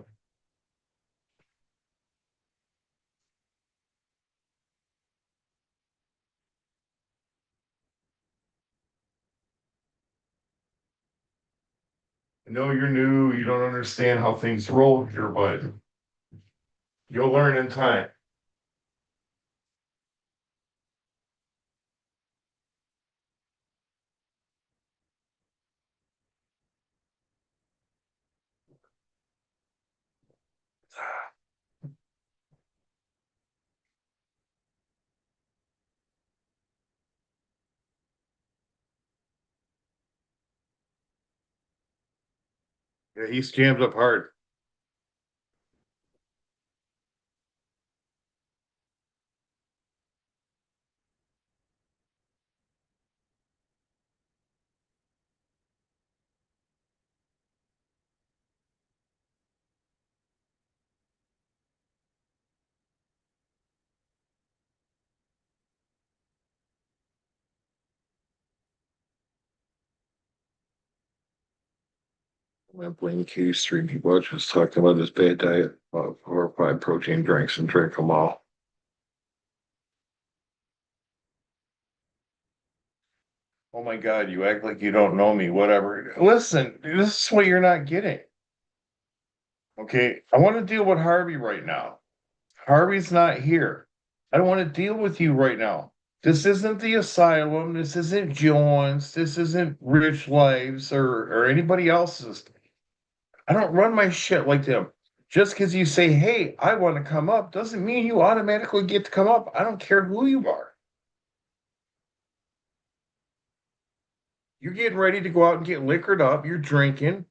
I know you're new, you don't understand how things roll here, but you'll learn in time. Yeah, he's jammed up hard. I blame Q3 people are just talking about this bad diet of 4 or 5 protein drinks and drink them all. Oh my God, you act like you don't know me, whatever. Listen, this is what you're not getting. Okay, I want to deal with Harvey right now. Harvey's not here. I don't want to deal with you right now. This isn't the asylum. This isn't Jones. This isn't Rich Lives or anybody else's. I don't run my shit like them. Just because you say, hey, I want to come up, doesn't mean you automatically get to come up. I don't care who you are. You're getting ready to go out and get liquored up. You're drinking.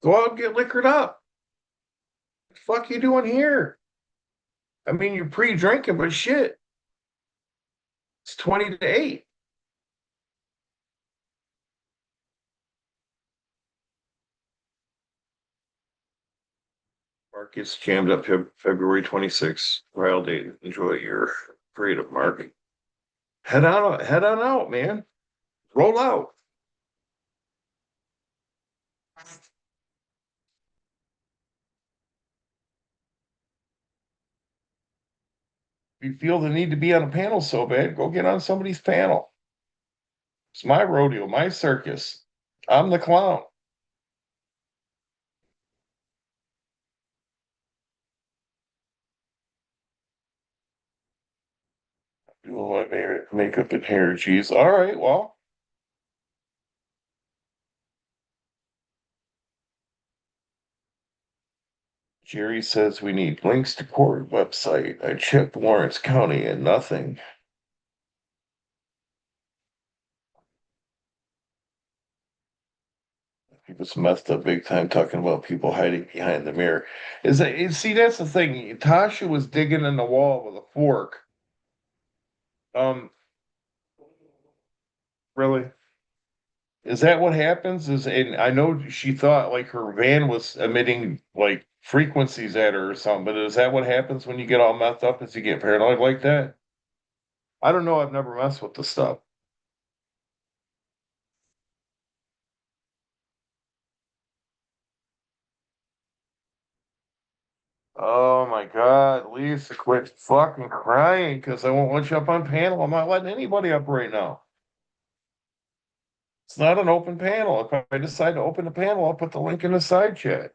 Go out and get liquored up. What the fuck you doing here? I mean, you're pre-drinking, but shit. It's 20 to 8. Mark gets jammed up February 26th. Trial date. Enjoy your freedom, Mark. Head on out, man. Roll out. If you feel the need to be on a panel so bad, go get on somebody's panel. It's my rodeo, my circus. I'm the clown. Do my makeup and hair. Geez. All right. Well, Jerry says we need links to court website. I checked Lawrence County and nothing. He was messed up big time talking about people hiding behind the mirror. See, that's the thing. Tasha was digging in the wall with a fork. Um, really? Is that what happens? And I know she thought like her van was emitting like frequencies at her or something, but is that what happens when you get all messed up? Is you get paranoid like that? I don't know. I've never messed with the stuff. Oh my God, Lisa, quit fucking crying because I won't let you up on panel. I'm not letting anybody up right now. It's not an open panel. If I decide to open the panel, I'll put the link in the side chat.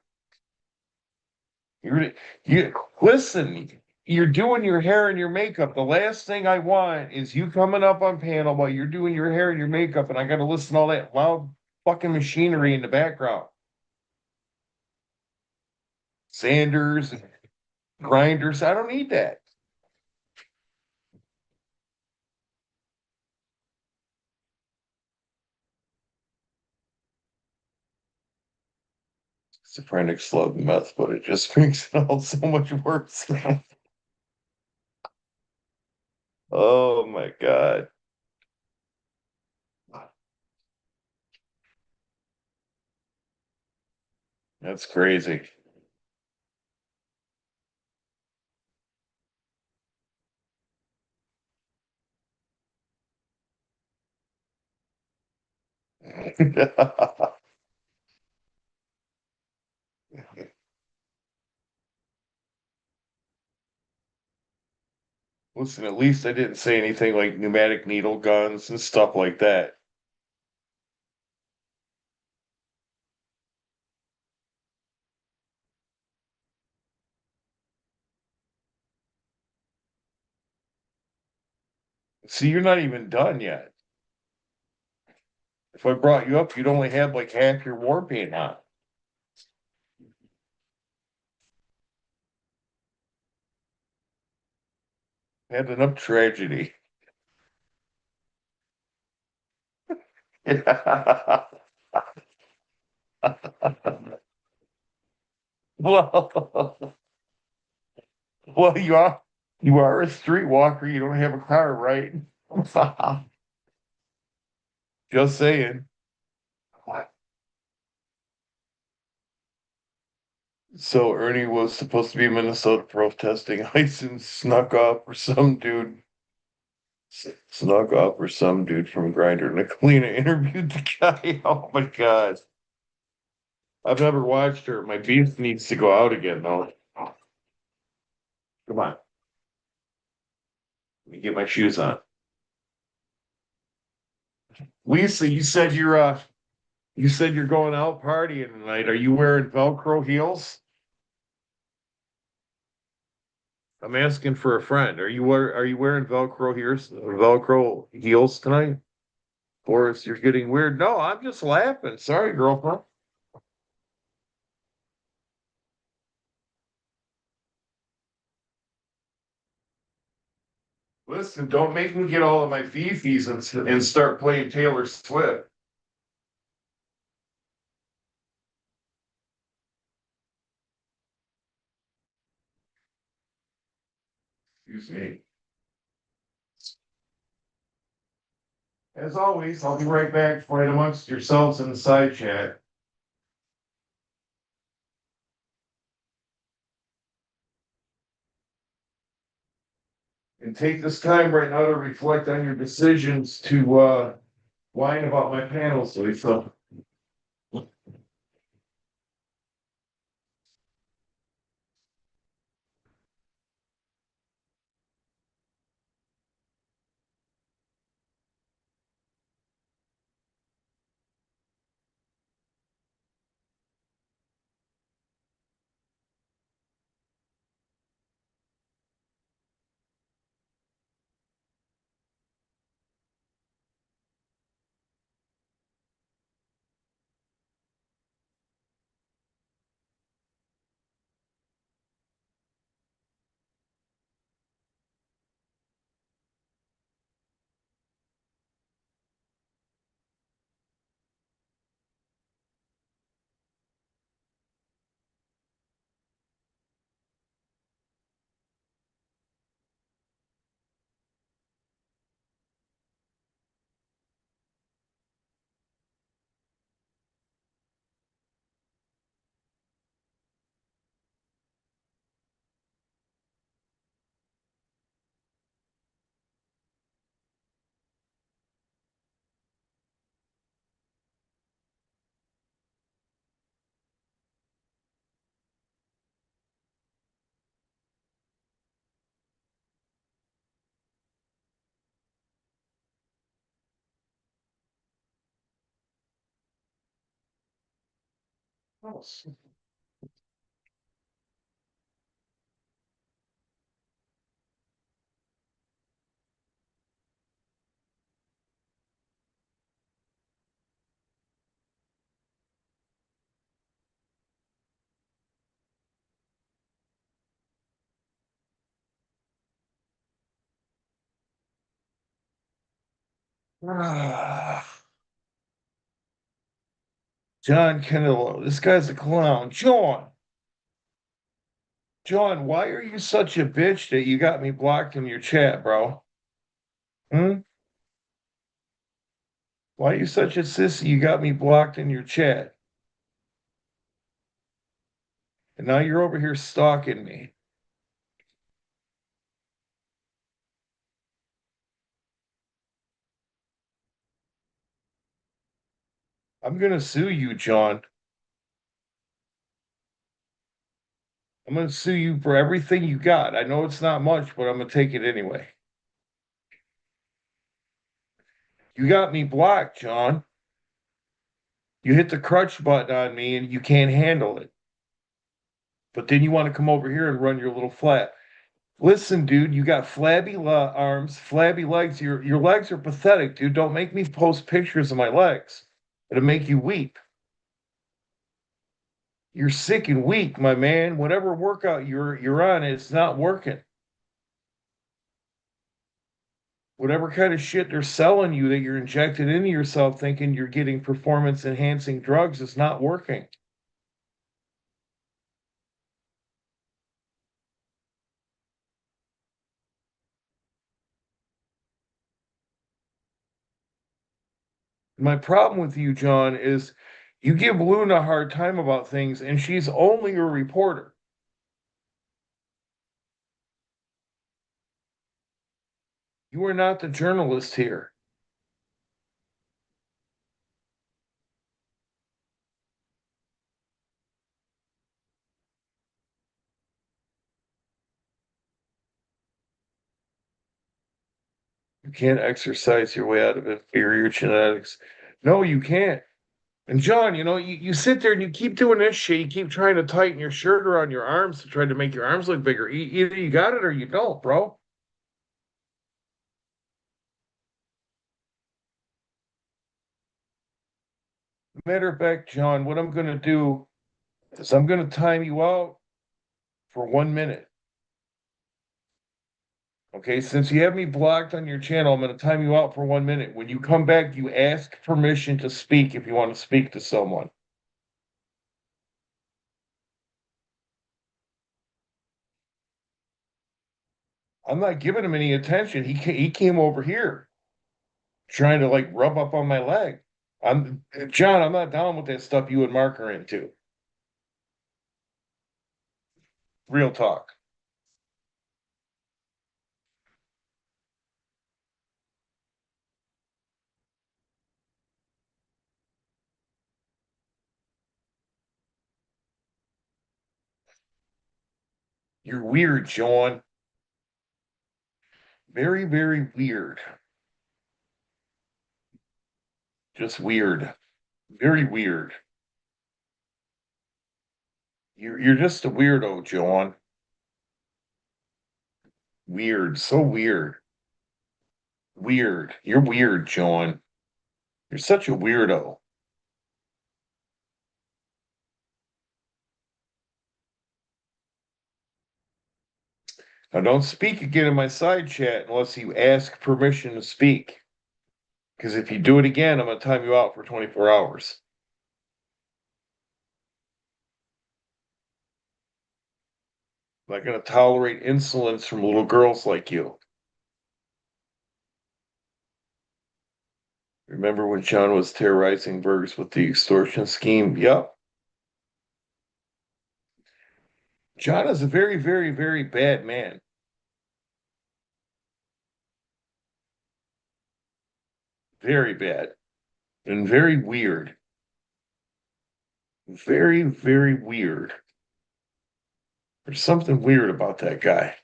You, you listen. You're doing your hair and your makeup. The last thing I want is you coming up on panel while you're doing your hair and your makeup, and I got to listen to all that loud fucking machinery in the background. Sanders, grinders. I don't need that. Schizophrenics love meth, but it just makes it all so much worse. Oh my God. That's crazy. Listen, at least I didn't say anything like pneumatic needle guns and stuff like that. See, you're not even done yet. If I brought you up, you'd only have like half your war paint on. Had enough tragedy. Well, well, you are a streetwalker. You don't have a car, right? Just saying. So Ernie was supposed to be in Minnesota protesting ice and snuck off for some dude from Grinder. Nicolina interviewed the guy. Oh my God. I've never watched her. My beef needs to go out again though. Come on. Let me get my shoes on. Lisa, you said you're going out partying tonight. Are you wearing Velcro heels? I'm asking for a friend. Are you wearing Velcro heels tonight? Boris, you're getting weird. No, I'm just laughing. Sorry, girlfriend. Listen, don't make me get all of my fifis and start playing Taylor Swift. Excuse me. As always, I'll be right back. Fight amongst yourselves in the side chat. And take this time right now to reflect on your decisions to whine about my panels, Lisa. John Canelo, this guy's a clown. John, why are you such a bitch that you got me blocked in your chat, bro? Hmm? Why are you such a sissy? You got me blocked in your chat. And now you're over here stalking me. I'm gonna sue you, John. I'm gonna sue you for everything you got. I know it's not much, but I'm gonna take it anyway. You got me blocked, John. You hit the crutch button on me and you can't handle it. But then you want to come over here and run your little flat. Listen, dude, you got flabby arms, flabby legs. Your legs are pathetic, dude. Don't make me post pictures of my legs. It'll make you weep. You're sick and weak, my man. Whatever workout you're on, it's not working. Whatever kind of shit they're selling you that you're injecting into yourself thinking you're getting performance enhancing drugs is not working. My problem with you, John, is you give Luna a hard time about things, and she's only a reporter. You are not the journalist here. You can't exercise your way out of inferior genetics. No, you can't. And John, you sit there and you keep doing this shit. You keep trying to tighten your shirt around your arms to try to make your arms look bigger. Either you got it or you don't, bro. Matter of fact, John, what I'm going to do is I'm going to time you out for 1 minute. Okay, since you have me blocked on your channel, I'm going to time you out for 1 minute. When you come back, you ask permission to speak if you want to speak to someone. I'm not giving him any attention. He came over here trying to like rub up on my leg. I'm John, I'm not down with that stuff you and Mark are into. Real talk. You're weird, John. Very, very weird. Just weird. Very weird. You're just a weirdo, John. Weird. So weird. Weird. You're weird, John. You're such a weirdo. Now don't speak again in my side chat unless you ask permission to speak. Because if you do it again, I'm gonna time you out for 24 hours. I'm not gonna tolerate insolence from little girls like you. Remember when John was terrorizing Burgers with the extortion scheme? Yep. John is a very, very, very bad man. Very bad. And very weird. Very, very weird. There's something weird about that guy.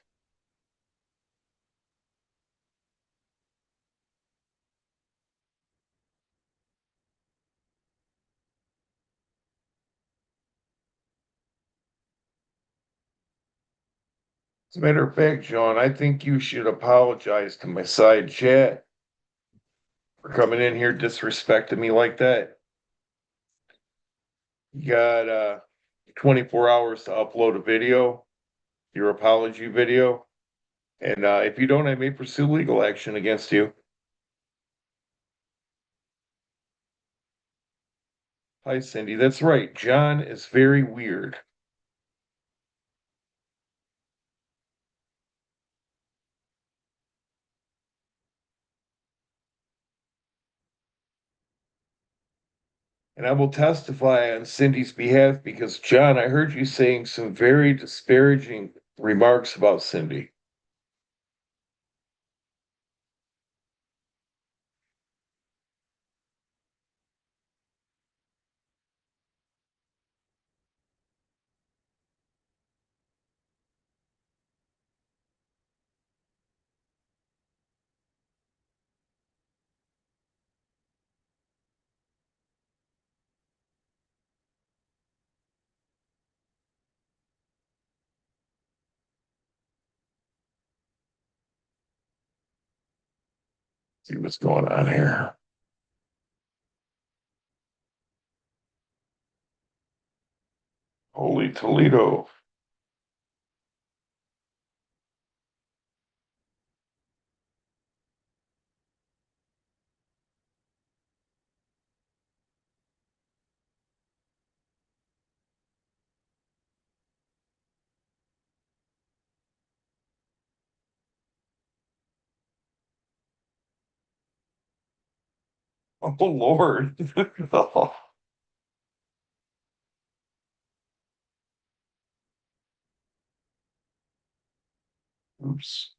As a matter of fact, John, I think you should apologize to my side chat for coming in here disrespecting me like that. You got 24 hours to upload a video, your apology video. And if you don't, I may pursue legal action against you. Hi, Cindy. That's right. John is very weird. And I will testify on Cindy's behalf because, John, I heard you saying some very disparaging remarks about Cindy. See what's going on here. Holy Toledo. Oh, Lord. Oops.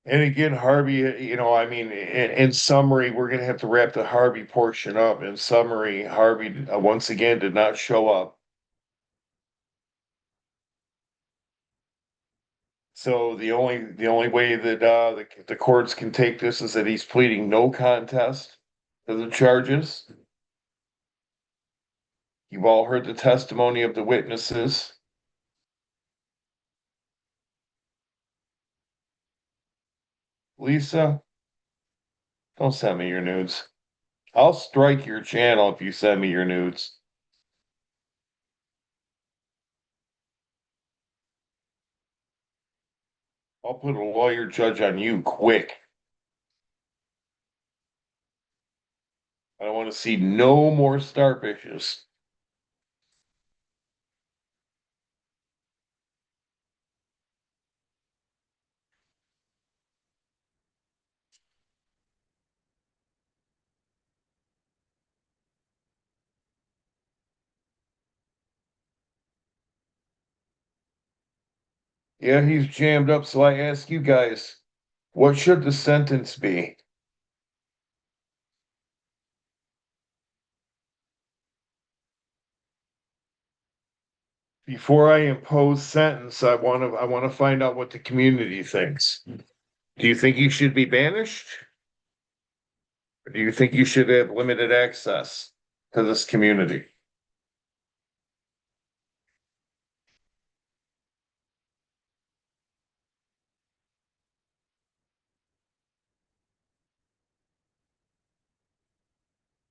And again, Harvey, I mean, in summary, we're going to have to wrap the Harvey portion up. In summary, Harvey once again did not show up. So the only way that the courts can take this is that he's pleading no contest to the charges. You've all heard the testimony of the witnesses. Lisa, don't send me your nudes. I'll strike your channel if you send me your nudes. I'll put a lawyer judge on you quick. I don't want to see no more starfishes. Yeah, he's jammed up. So I ask you guys, what should the sentence be? Before I impose sentence, I want to find out what the community thinks. Do you think he should be banished? Or do you think you should have limited access to this community?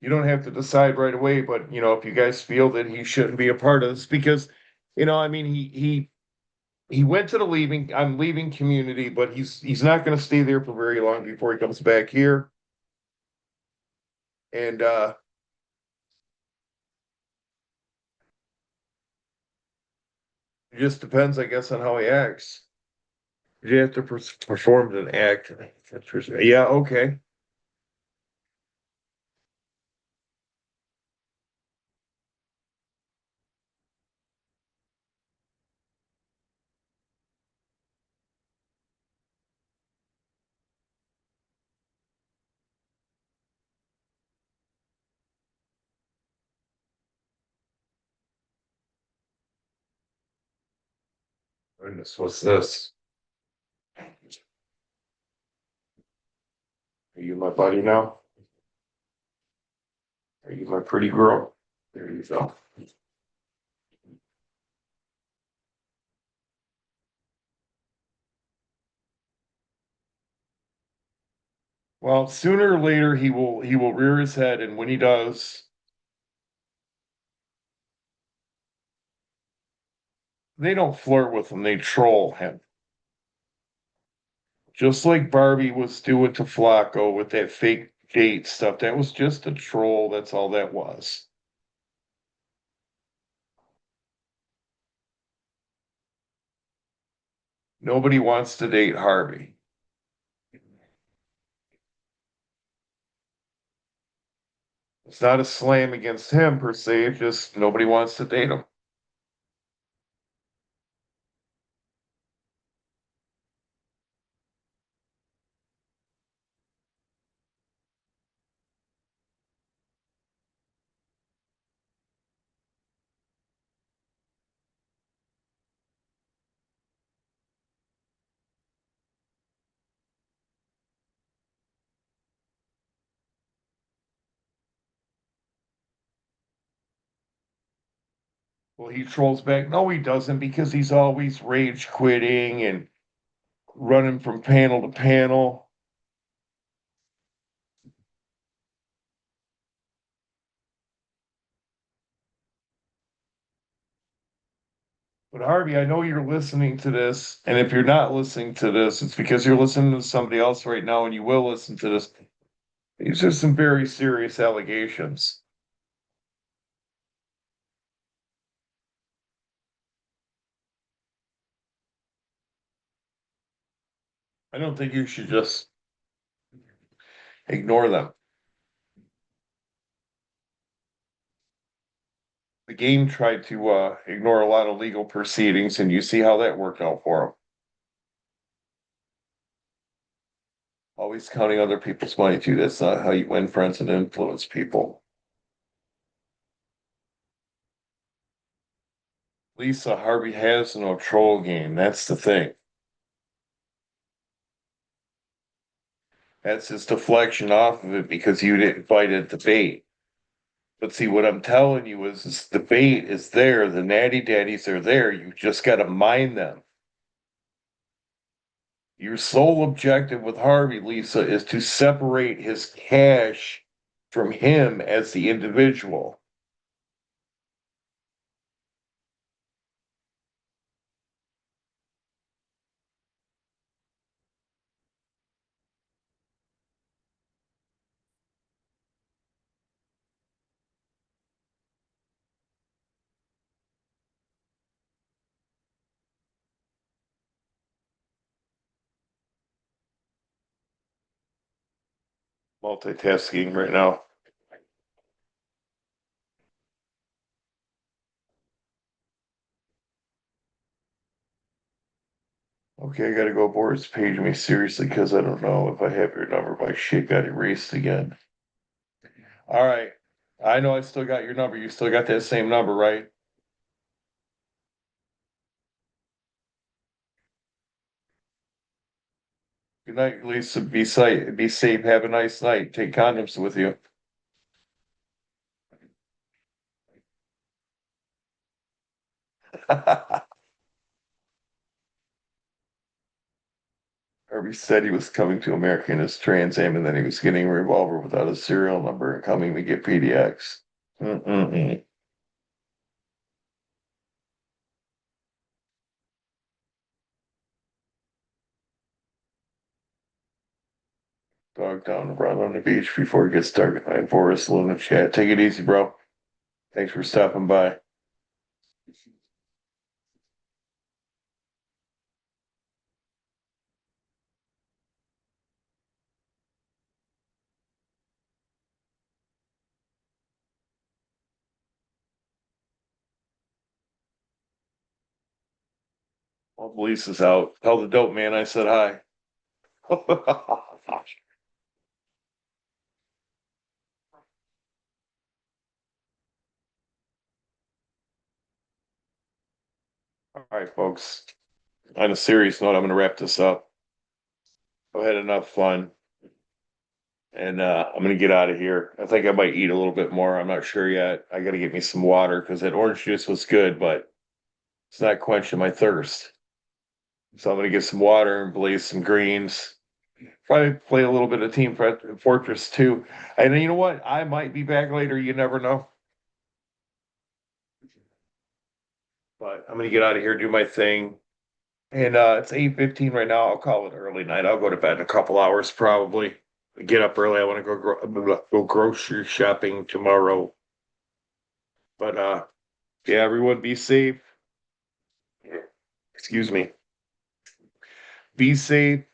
You don't have to decide right away, but if you guys feel that he shouldn't be a part of this, because I mean, he went to the I'm leaving community, but he's not going to stay there for very long before he comes back here. And it just depends, I guess, on how he acts. You have to perform an act. Yeah, okay. Goodness, what's this? Are you my buddy now? Are you my pretty girl? There you go. Well, sooner or later he will rear his head, and when he does, they don't flirt with him, they troll him. Just like Barbie was doing to Flacco with that fake date stuff. That was just a troll. That's all that was. Nobody wants to date Harvey. It's not a slam against him per se, it's just nobody wants to date him. Well, he trolls back. No, he doesn't, because he's always rage quitting and running from panel to panel. But Harvey, I know you're listening to this, and if you're not listening to this, it's because you're listening to somebody else right now, and you will listen to this. These are some very serious allegations. I don't think you should just ignore them. The game tried to ignore a lot of legal proceedings, and you see how that worked out for them. Always counting other people's money too. That's not how you win friends and influence people. Lisa, Harvey has no troll game. That's the thing. That's his deflection off of it because you didn't fight at the bait. But see, what I'm telling you is the bait is there. The natty daddies are there. You just got to mine them. Your sole objective with Harvey, Lisa, is to separate his cash from him as the individual. Multitasking right now. Okay, I gotta go. Boris page me seriously because I don't know if I have your number. My shit got erased again. All right. I know I still got your number. You still got that same number, right? Good night, Lisa. Be safe. Have a nice night. Take condoms with you. Harvey said he was coming to America in his Trans Am, and then he was getting a revolver without a serial number and coming to get PDX. Mm-mm-mm. Dog down the run on the beach before it gets dark. I Forest Luna chat. Take it easy, bro. Thanks for stopping by. Well, Lisa's out. Tell the dope man I said hi. All right, folks. On a serious note, I'm going to wrap this up. I've had enough fun, and I'm going to get out of here. I think I might eat a little bit more. I'm not sure yet. I got to get me some water because that orange juice was good, but it's not quenching my thirst. So I'm going to get some water and blaze some greens. Probably play a little bit of Team Fortress 2. And you know what? I might be back later. You never know. But I'm gonna get out of here, do my thing. And it's 8:15 right now. I'll call it early night. I'll go to bed in a couple hours probably. Get up early. I want to go grocery shopping tomorrow. But yeah, everyone be safe. Excuse me. Be safe.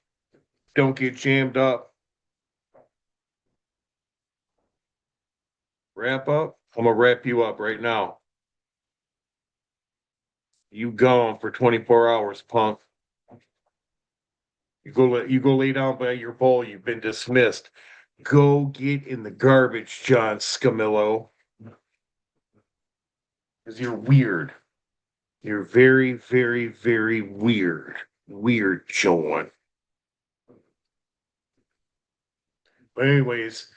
Don't get jammed up. Wrap up. I'm gonna wrap you up right now. You gone for 24 hours, punk. You go lay down by your bowl. You've been dismissed. Go get in the garbage, John Scamillo. Because you're weird. You're very, very, very weird. Weird, John. But anyways,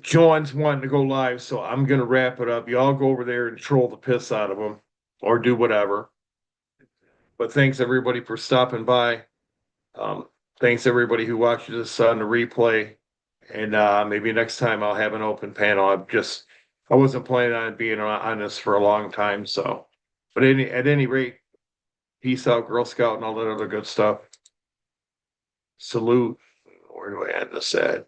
John's wanting to go live, so I'm gonna wrap it up. Y'all go over there and troll the piss out of him, or do whatever. But thanks everybody for stopping by. Thanks everybody who watches this on the replay. And maybe next time I'll have an open panel. I wasn't planning on being on this for a long time, so. But at any rate, peace out, Girl Scout, and all that other good stuff. Salute. Where do I add this at?